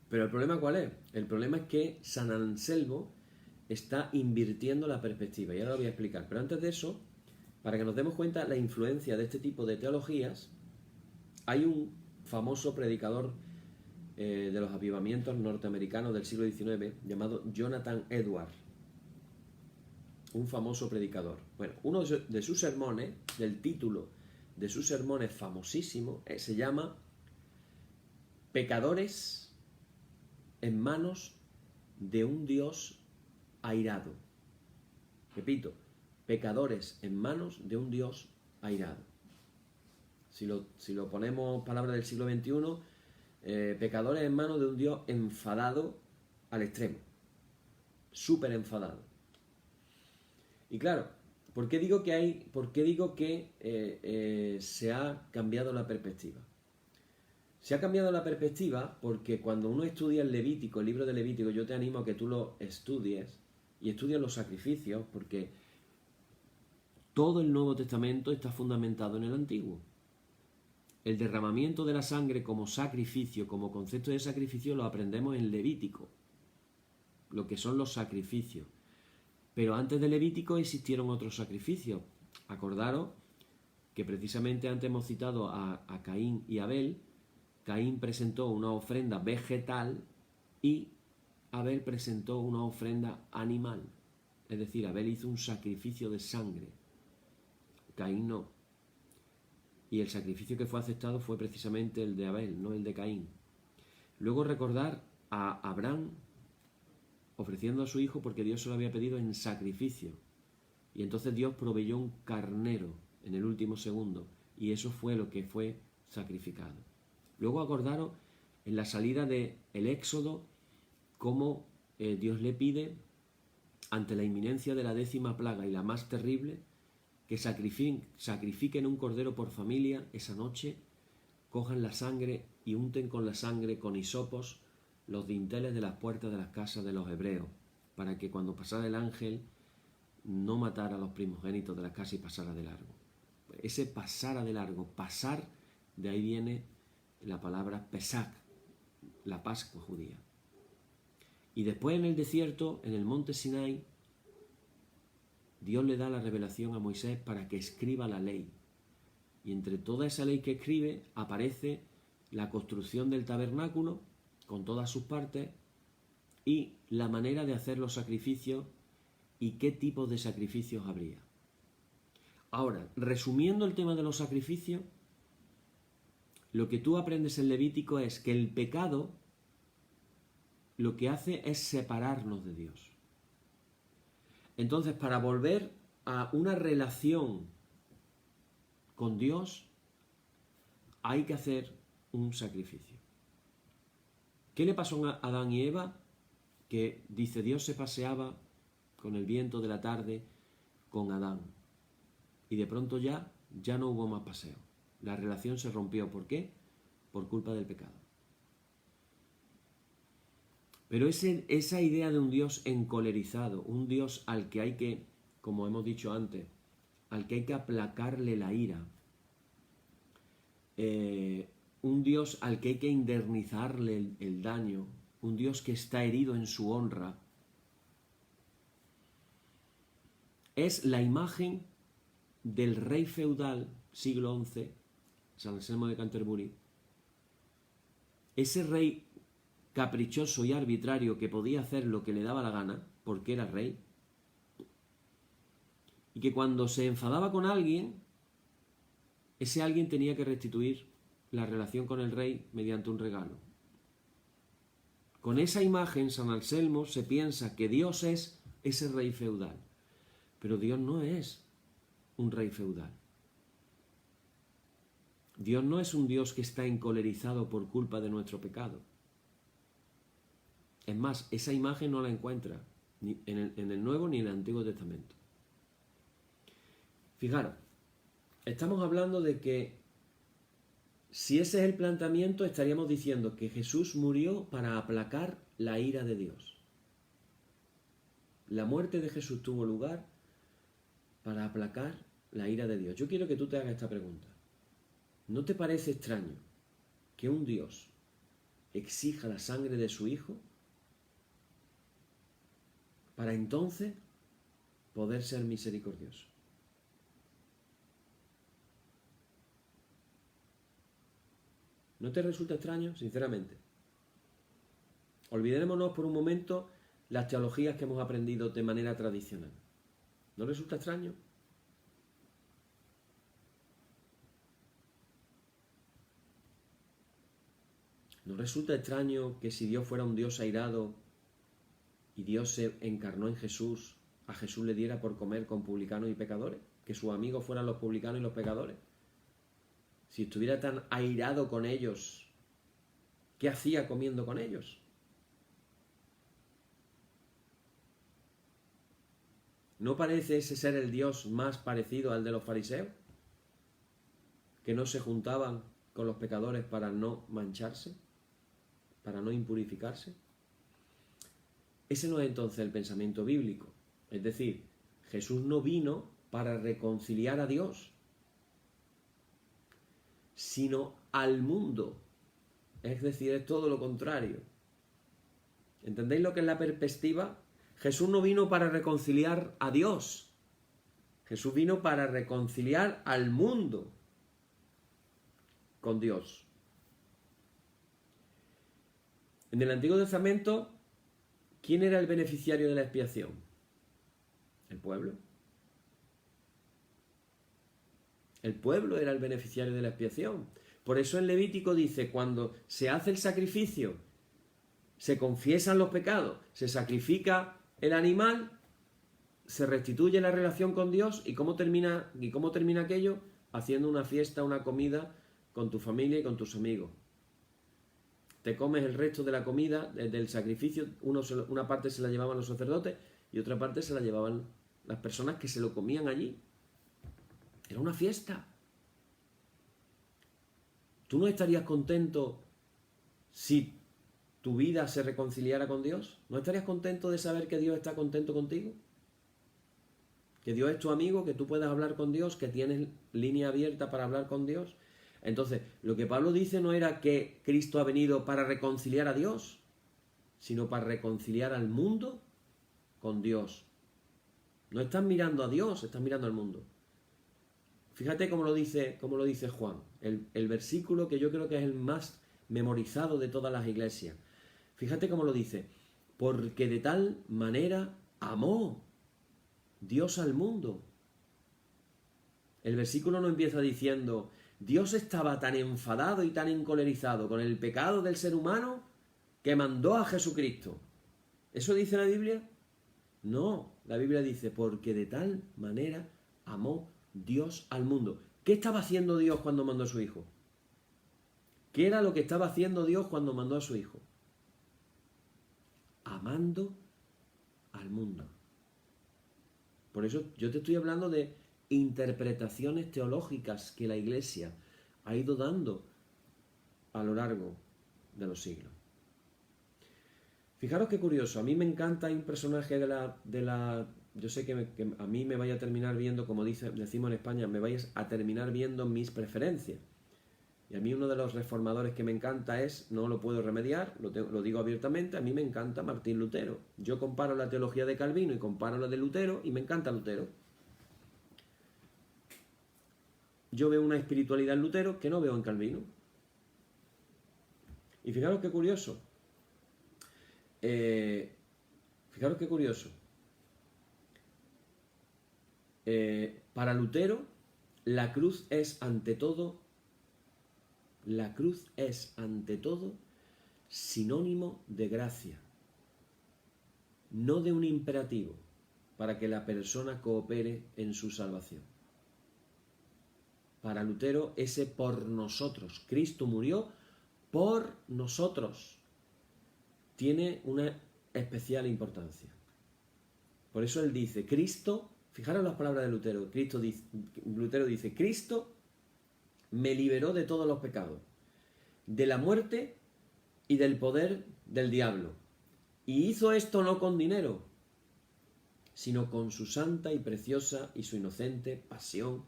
Speaker 1: Pero el problema ¿cuál es? El problema es que San Anselmo está invirtiendo la perspectiva, y ahora lo voy a explicar. Pero antes de eso, para que nos demos cuenta la influencia de este tipo de teologías, hay un famoso predicador de los avivamientos norteamericanos del siglo XIX llamado Jonathan Edwards. Un famoso predicador. Bueno, uno de sus sermones, del título de sus sermones famosísimo, se llama pecadores en manos de un Dios airado. Repito, pecadores en manos de un Dios airado. Si lo ponemos palabras del siglo XXI, pecadores en manos de un Dios enfadado al extremo, súper enfadado. Y claro, ¿por qué digo que se ha cambiado la perspectiva? Se ha cambiado la perspectiva porque cuando uno estudia el Levítico, el libro de Levítico, yo te animo a que tú lo estudies y estudies los sacrificios, porque todo el Nuevo Testamento está fundamentado en el Antiguo. El derramamiento de la sangre como sacrificio, como concepto de sacrificio, lo aprendemos en Levítico, lo que son los sacrificios. Pero antes de Levítico existieron otros sacrificios. Acordaros que precisamente antes hemos citado a Caín y Abel. Caín presentó una ofrenda vegetal y Abel presentó una ofrenda animal. Es decir, Abel hizo un sacrificio de sangre. Caín no. Y el sacrificio que fue aceptado fue precisamente el de Abel, no el de Caín. Luego recordar a Abraham ofreciendo a su hijo porque Dios se lo había pedido en sacrificio. Y entonces Dios proveyó un carnero en el último segundo. Y eso fue lo que fue sacrificado. Luego acordaros en la salida del Éxodo cómo Dios le pide, ante la inminencia de la 10ª plaga y la más terrible, que sacrifiquen un cordero por familia esa noche, cojan la sangre y unten con la sangre, con hisopos, los dinteles de las puertas de las casas de los hebreos, para que cuando pasara el ángel no matara a los primogénitos de la casa y pasara de largo. Ese pasara de largo, pasar, de ahí viene la palabra Pesach, la Pascua judía. Y después en el desierto, en el monte Sinai, Dios le da la revelación a Moisés para que escriba la ley. Y entre toda esa ley que escribe aparece la construcción del tabernáculo con todas sus partes y la manera de hacer los sacrificios y qué tipos de sacrificios habría. Ahora, resumiendo el tema de los sacrificios, lo que tú aprendes en Levítico es que el pecado lo que hace es separarnos de Dios. Entonces, para volver a una relación con Dios, hay que hacer un sacrificio. ¿Qué le pasó a Adán y Eva? Que dice, Dios se paseaba con el viento de la tarde con Adán. Y de pronto ya no hubo más paseo. La relación se rompió. ¿Por qué? Por culpa del pecado. Pero esa idea de un Dios encolerizado, un Dios al que hay que, como hemos dicho antes, al que hay que aplacarle la ira, un Dios al que hay que indemnizarle el daño, un Dios que está herido en su honra, es la imagen del rey feudal, siglo XI, San Anselmo de Canterbury, ese rey caprichoso y arbitrario que podía hacer lo que le daba la gana, porque era rey, y que cuando se enfadaba con alguien, ese alguien tenía que restituir la relación con el rey mediante un regalo. Con esa imagen, San Anselmo se piensa que Dios es ese rey feudal, pero Dios no es un rey feudal. Dios no es un Dios que está encolerizado por culpa de nuestro pecado. Es más, esa imagen no la encuentra ni en el Nuevo ni en el Antiguo Testamento. Fijaros, estamos hablando de que si ese es el planteamiento, estaríamos diciendo que Jesús murió para aplacar la ira de Dios. La muerte de Jesús tuvo lugar para aplacar la ira de Dios. Yo quiero que tú te hagas esta pregunta. ¿No te parece extraño que un Dios exija la sangre de su Hijo para entonces poder ser misericordioso? ¿No te resulta extraño? Sinceramente. Olvidémonos por un momento las teologías que hemos aprendido de manera tradicional. ¿No resulta extraño? ¿No resulta extraño que si Dios fuera un Dios airado y Dios se encarnó en Jesús, a Jesús le diera por comer con publicanos y pecadores? Que sus amigos fueran los publicanos y los pecadores. Si estuviera tan airado con ellos, ¿qué hacía comiendo con ellos? ¿No parece ese ser el Dios más parecido al de los fariseos? Que no se juntaban con los pecadores para no mancharse, para no impurificarse. Ese no es entonces el pensamiento bíblico. Es decir, Jesús no vino para reconciliar a Dios, sino al mundo. Es decir, es todo lo contrario. ¿Entendéis lo que es la perspectiva? Jesús no vino para reconciliar a Dios. Jesús vino para reconciliar al mundo con Dios. En el Antiguo Testamento, ¿quién era el beneficiario de la expiación? El pueblo. El pueblo era el beneficiario de la expiación. Por eso en Levítico dice, cuando se hace el sacrificio, se confiesan los pecados, se sacrifica el animal, se restituye la relación con Dios. ¿Y cómo termina aquello? Haciendo una fiesta, una comida con tu familia y con tus amigos. Te comes el resto de la comida, del sacrificio, una parte se la llevaban los sacerdotes y otra parte se la llevaban las personas que se lo comían allí. Era una fiesta. ¿Tú no estarías contento si tu vida se reconciliara con Dios? ¿No estarías contento de saber que Dios está contento contigo? Que Dios es tu amigo, que tú puedas hablar con Dios, que tienes línea abierta para hablar con Dios. Entonces, lo que Pablo dice no era que Cristo ha venido para reconciliar a Dios, sino para reconciliar al mundo con Dios. No estás mirando a Dios, estás mirando al mundo. Fíjate cómo lo dice Juan, el versículo que yo creo que es el más memorizado de todas las iglesias. Fíjate cómo lo dice, porque de tal manera amó Dios al mundo. El versículo no empieza diciendo, Dios estaba tan enfadado y tan encolerizado con el pecado del ser humano que mandó a Jesucristo. ¿Eso dice la Biblia? No, la Biblia dice, porque de tal manera amó Dios al mundo. ¿Qué estaba haciendo Dios cuando mandó a su Hijo? ¿Qué era lo que estaba haciendo Dios cuando mandó a su Hijo? Amando al mundo. Por eso yo te estoy hablando de interpretaciones teológicas que la Iglesia ha ido dando a lo largo de los siglos. Fijaros qué curioso, a mí me encanta, hay un personaje yo sé que a mí me vaya a terminar viendo, como decimos en España, me vayas a terminar viendo mis preferencias. Y a mí uno de los reformadores que me encanta no lo puedo remediar, lo digo abiertamente, a mí me encanta Martín Lutero. Yo comparo la teología de Calvino y comparo la de Lutero y me encanta Lutero. Yo veo una espiritualidad en Lutero que no veo en Calvino. Y fijaros qué curioso. Para Lutero, la cruz es ante todo sinónimo de gracia, no de un imperativo para que la persona coopere en su salvación. Para Lutero, ese por nosotros, Cristo murió por nosotros, tiene una especial importancia. Por eso él dice, Cristo, fijaros las palabras de Lutero, Lutero dice, Cristo me liberó de todos los pecados, de la muerte y del poder del diablo. Y hizo esto no con dinero, sino con su santa y preciosa y su inocente pasión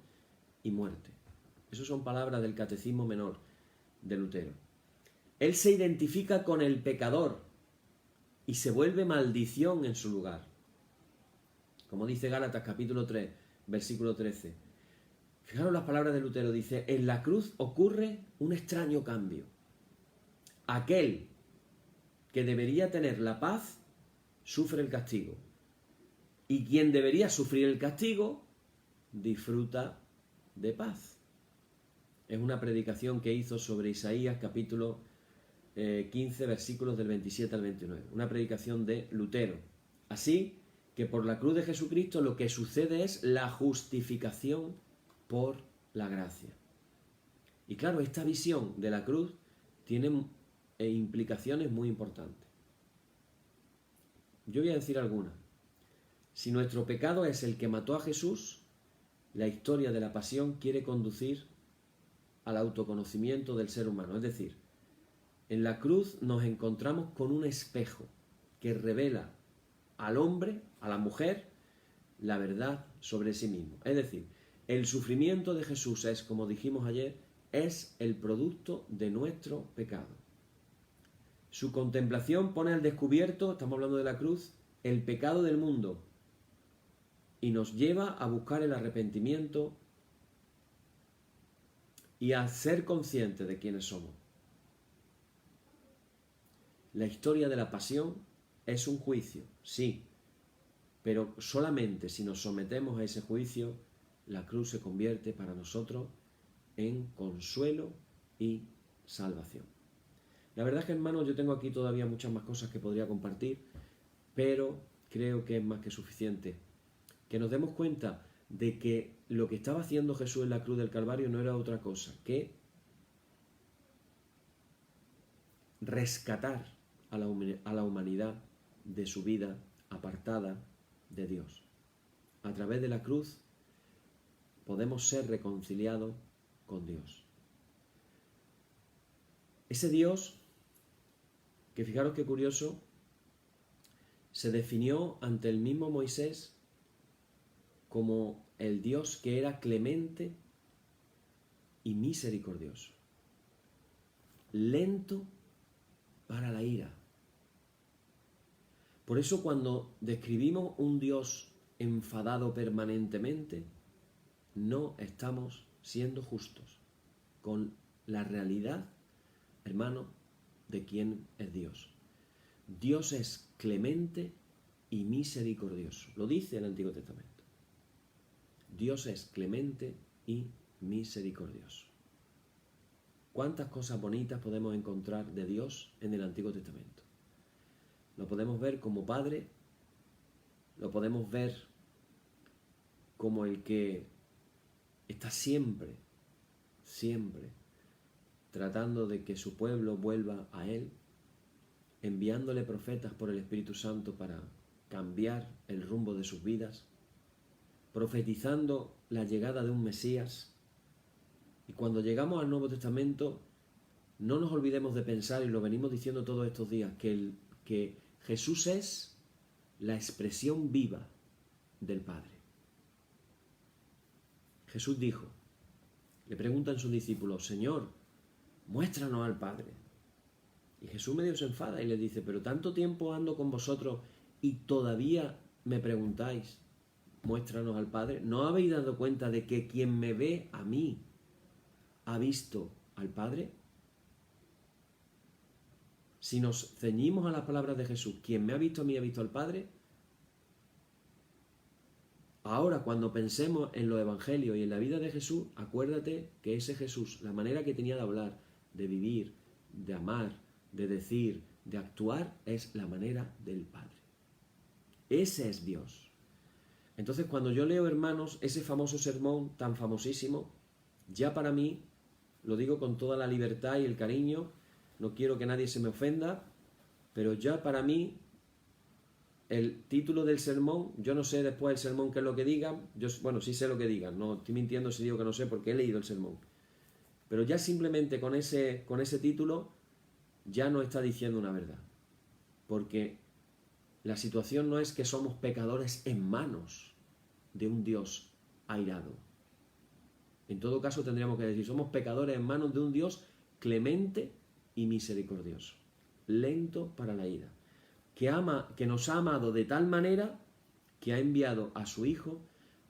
Speaker 1: y muerte. Esas son palabras del Catecismo Menor de Lutero. Él se identifica con el pecador y se vuelve maldición en su lugar. Como dice Gálatas capítulo 3, versículo 13. Fijaros las palabras de Lutero, dice, en la cruz ocurre un extraño cambio. Aquel que debería tener la paz, sufre el castigo. Y quien debería sufrir el castigo, disfruta de paz. Es una predicación que hizo sobre Isaías capítulo 15, versículos del 27 al 29. Una predicación de Lutero. Así que por la cruz de Jesucristo lo que sucede es la justificación por la gracia. Y claro, esta visión de la cruz tiene implicaciones muy importantes. Yo voy a decir algunas. Si nuestro pecado es el que mató a Jesús, la historia de la pasión quiere conducir al autoconocimiento del ser humano. Es decir, en la cruz nos encontramos con un espejo que revela al hombre, a la mujer, la verdad sobre sí mismo. Es decir, el sufrimiento de Jesús es, como dijimos ayer, es el producto de nuestro pecado. Su contemplación pone al descubierto, estamos hablando de la cruz, el pecado del mundo y nos lleva a buscar el arrepentimiento y a ser conscientes de quiénes somos. La historia de la pasión es un juicio, sí, pero solamente si nos sometemos a ese juicio, la cruz se convierte para nosotros en consuelo y salvación. La verdad es que, hermanos, yo tengo aquí todavía muchas más cosas que podría compartir, pero creo que es más que suficiente que nos demos cuenta de que lo que estaba haciendo Jesús en la cruz del Calvario no era otra cosa que rescatar a la humanidad de su vida apartada de Dios. A través de la cruz podemos ser reconciliados con Dios. Ese Dios, que fijaros qué curioso, se definió ante el mismo Moisés como el Dios que era clemente y misericordioso, lento para la ira. Por eso cuando describimos un Dios enfadado permanentemente, no estamos siendo justos con la realidad, hermano, de quién es Dios. Dios es clemente y misericordioso. Lo dice el Antiguo Testamento. Dios es clemente y misericordioso. ¿Cuántas cosas bonitas podemos encontrar de Dios en el Antiguo Testamento? Lo podemos ver como Padre, lo podemos ver como el que está siempre tratando de que su pueblo vuelva a Él, enviándole profetas por el Espíritu Santo para cambiar el rumbo de sus vidas, profetizando la llegada de un Mesías. Y cuando llegamos al Nuevo Testamento, no nos olvidemos de pensar, y lo venimos diciendo todos estos días, que Jesús es la expresión viva del Padre. Jesús dijo, le preguntan sus discípulos, Señor, muéstranos al Padre. Y Jesús medio se enfada y le dice, pero tanto tiempo ando con vosotros y todavía me preguntáis, muéstranos al Padre. ¿No habéis dado cuenta de que quien me ve a mí ha visto al Padre? Si nos ceñimos a las palabras de Jesús, quien me ha visto a mí ha visto al Padre. Ahora, cuando pensemos en los evangelios y en la vida de Jesús, acuérdate que ese Jesús, la manera que tenía de hablar, de vivir, de amar, de decir, de actuar, es la manera del Padre. Ese es Dios. Entonces, cuando yo leo, hermanos, ese famoso sermón tan famosísimo, ya para mí, lo digo con toda la libertad y el cariño, no quiero que nadie se me ofenda, pero ya para mí, el título del sermón, yo no sé después del sermón qué es lo que digan, bueno, sí sé lo que digan, no estoy mintiendo si digo que no sé porque he leído el sermón, pero ya simplemente con ese título ya no está diciendo una verdad, porque la situación no es que somos pecadores en manos de un Dios airado. En todo caso tendríamos que decir, somos pecadores en manos de un Dios clemente y misericordioso, lento para la ira, que nos ha amado de tal manera que ha enviado a su Hijo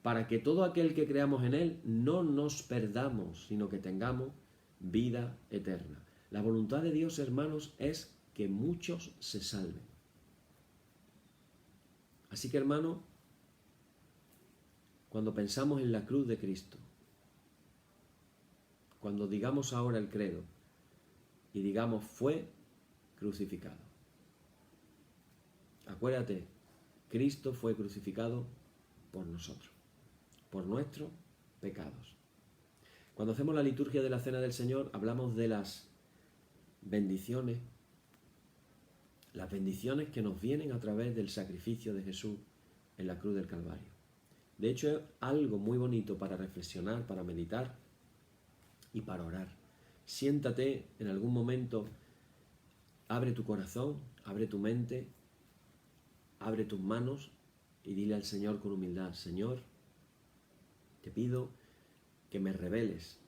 Speaker 1: para que todo aquel que creamos en Él no nos perdamos, sino que tengamos vida eterna. La voluntad de Dios, hermanos, es que muchos se salven. Así que, hermano, cuando pensamos en la cruz de Cristo, cuando digamos ahora el credo y digamos fue crucificado. Acuérdate, Cristo fue crucificado por nosotros, por nuestros pecados. Cuando hacemos la liturgia de la Cena del Señor, hablamos de las bendiciones que nos vienen a través del sacrificio de Jesús en la cruz del Calvario. De hecho, es algo muy bonito para reflexionar, para meditar y para orar. Siéntate en algún momento, abre tu corazón, abre tu mente, abre tus manos y dile al Señor con humildad: Señor, te pido que me reveles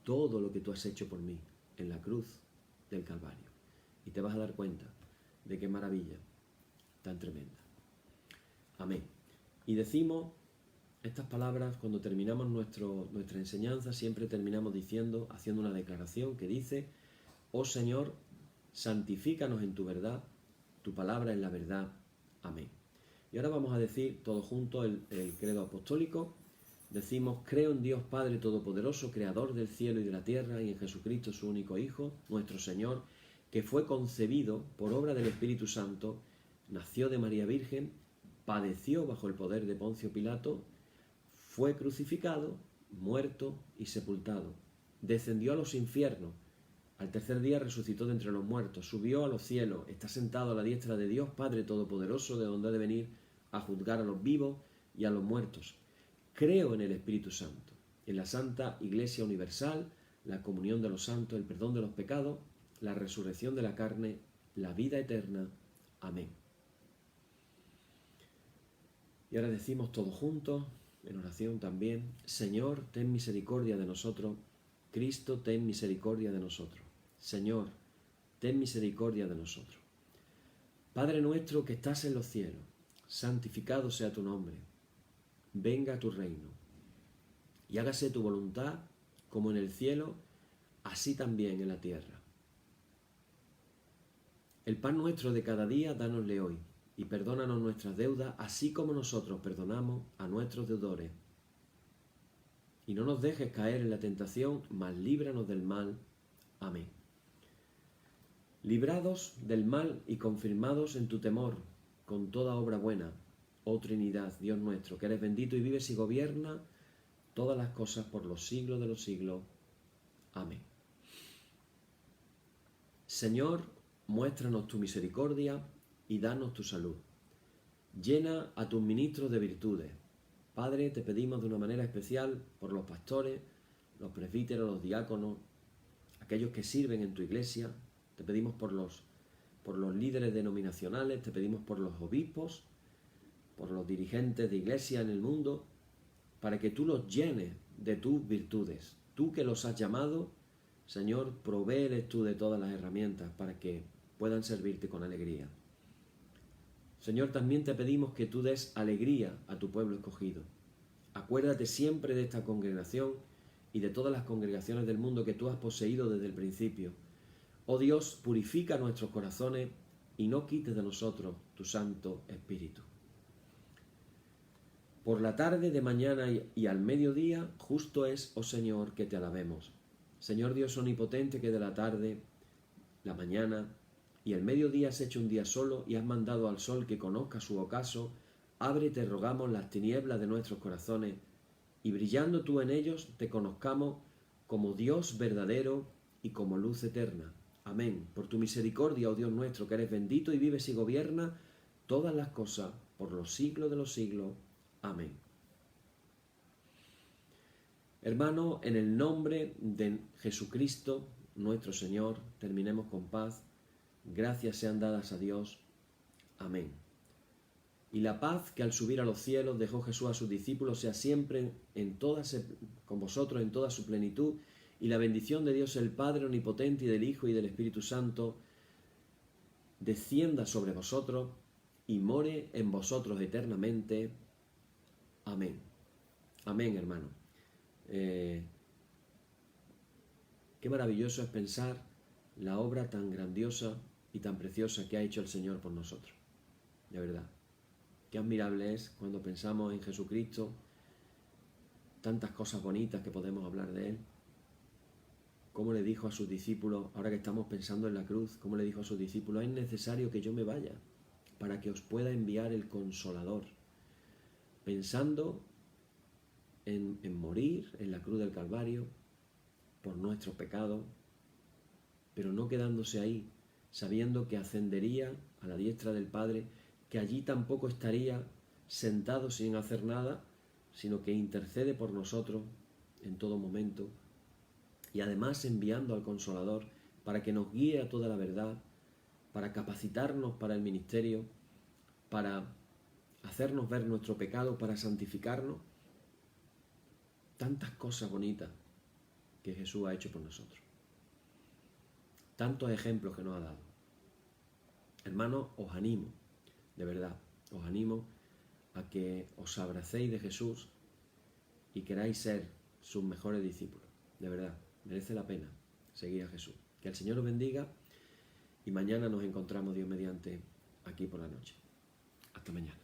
Speaker 1: todo lo que tú has hecho por mí en la cruz del Calvario. Y te vas a dar cuenta de qué maravilla tan tremenda. Amén. Y decimos estas palabras cuando terminamos nuestra enseñanza, siempre terminamos haciendo una declaración que dice: oh Señor, santifícanos en tu verdad, tu palabra es la verdad. Amén. Y ahora vamos a decir todos juntos el credo apostólico. Decimos: creo en Dios Padre Todopoderoso, Creador del cielo y de la tierra, y en Jesucristo, su único Hijo, nuestro Señor, que fue concebido por obra del Espíritu Santo, nació de María Virgen, padeció bajo el poder de Poncio Pilato, fue crucificado, muerto y sepultado. Descendió a los infiernos, al tercer día resucitó de entre los muertos, subió a los cielos, está sentado a la diestra de Dios Padre Todopoderoso, de donde ha de venir a juzgar a los vivos y a los muertos. Creo en el Espíritu Santo, en la Santa Iglesia Universal, la comunión de los santos, el perdón de los pecados, la resurrección de la carne, la vida eterna. Amén. Y ahora decimos todos juntos, en oración también: Señor, ten misericordia de nosotros. Cristo, ten misericordia de nosotros. Señor, ten misericordia de nosotros. Padre nuestro que estás en los cielos, santificado sea tu nombre. Venga a tu reino, y hágase tu voluntad, como en el cielo, así también en la tierra. El pan nuestro de cada día, dánosle hoy, y perdónanos nuestras deudas, así como nosotros perdonamos a nuestros deudores. Y no nos dejes caer en la tentación, mas líbranos del mal. Amén. Librados del mal y confirmados en tu temor, con toda obra buena, oh Trinidad, Dios nuestro, que eres bendito y vives y gobierna todas las cosas por los siglos de los siglos. Amén. Señor, muéstranos tu misericordia y danos tu salud. Llena a tus ministros de virtudes. Padre, te pedimos de una manera especial por los pastores, los presbíteros, los diáconos, aquellos que sirven en tu iglesia. Te pedimos por los líderes denominacionales, te pedimos por los obispos, por los dirigentes de iglesia en el mundo, para que tú los llenes de tus virtudes. Tú que los has llamado, Señor, provéeles tú de todas las herramientas para que puedan servirte con alegría. Señor, también te pedimos que tú des alegría a tu pueblo escogido. Acuérdate siempre de esta congregación y de todas las congregaciones del mundo que tú has poseído desde el principio. Oh Dios, purifica nuestros corazones y no quites de nosotros tu Santo Espíritu. Por la tarde, de mañana y al mediodía, justo es, oh Señor, que te alabemos. Señor Dios omnipotente, que de la tarde, la mañana y el mediodía has hecho un día solo y has mandado al sol que conozca su ocaso, abre, te rogamos, las tinieblas de nuestros corazones, y brillando tú en ellos te conozcamos como Dios verdadero y como luz eterna. Amén. Por tu misericordia, oh Dios nuestro, que eres bendito y vives y gobierna todas las cosas por los siglos de los siglos. Amén. Hermano, en el nombre de Jesucristo, nuestro Señor, terminemos con paz. Gracias sean dadas a Dios. Amén. Y la paz que al subir a los cielos dejó Jesús a sus discípulos sea siempre con vosotros en toda su plenitud, y la bendición de Dios el Padre omnipotente y del Hijo y del Espíritu Santo descienda sobre vosotros y more en vosotros eternamente. Amén. Amén, hermano. Qué maravilloso es pensar la obra tan grandiosa y tan preciosa que ha hecho el Señor por nosotros. De verdad. Qué admirable es cuando pensamos en Jesucristo, tantas cosas bonitas que podemos hablar de Él. cómo le dijo a sus discípulos, ahora que estamos pensando en la cruz, cómo le dijo a sus discípulos, es necesario que yo me vaya para que os pueda enviar el Consolador, pensando en morir en la cruz del Calvario por nuestros pecados, pero no quedándose ahí, sabiendo que ascendería a la diestra del Padre, que allí tampoco estaría sentado sin hacer nada, sino que intercede por nosotros en todo momento, y además enviando al Consolador para que nos guíe a toda la verdad, para capacitarnos para el ministerio, para hacernos ver nuestro pecado, para santificarnos. Tantas cosas bonitas que Jesús ha hecho por nosotros. Tantos ejemplos que nos ha dado. Hermanos, os animo, de verdad, os animo a que os abracéis de Jesús y queráis ser sus mejores discípulos. De verdad, merece la pena seguir a Jesús. Que el Señor os bendiga y mañana nos encontramos, Dios mediante, aquí por la noche. Hasta mañana.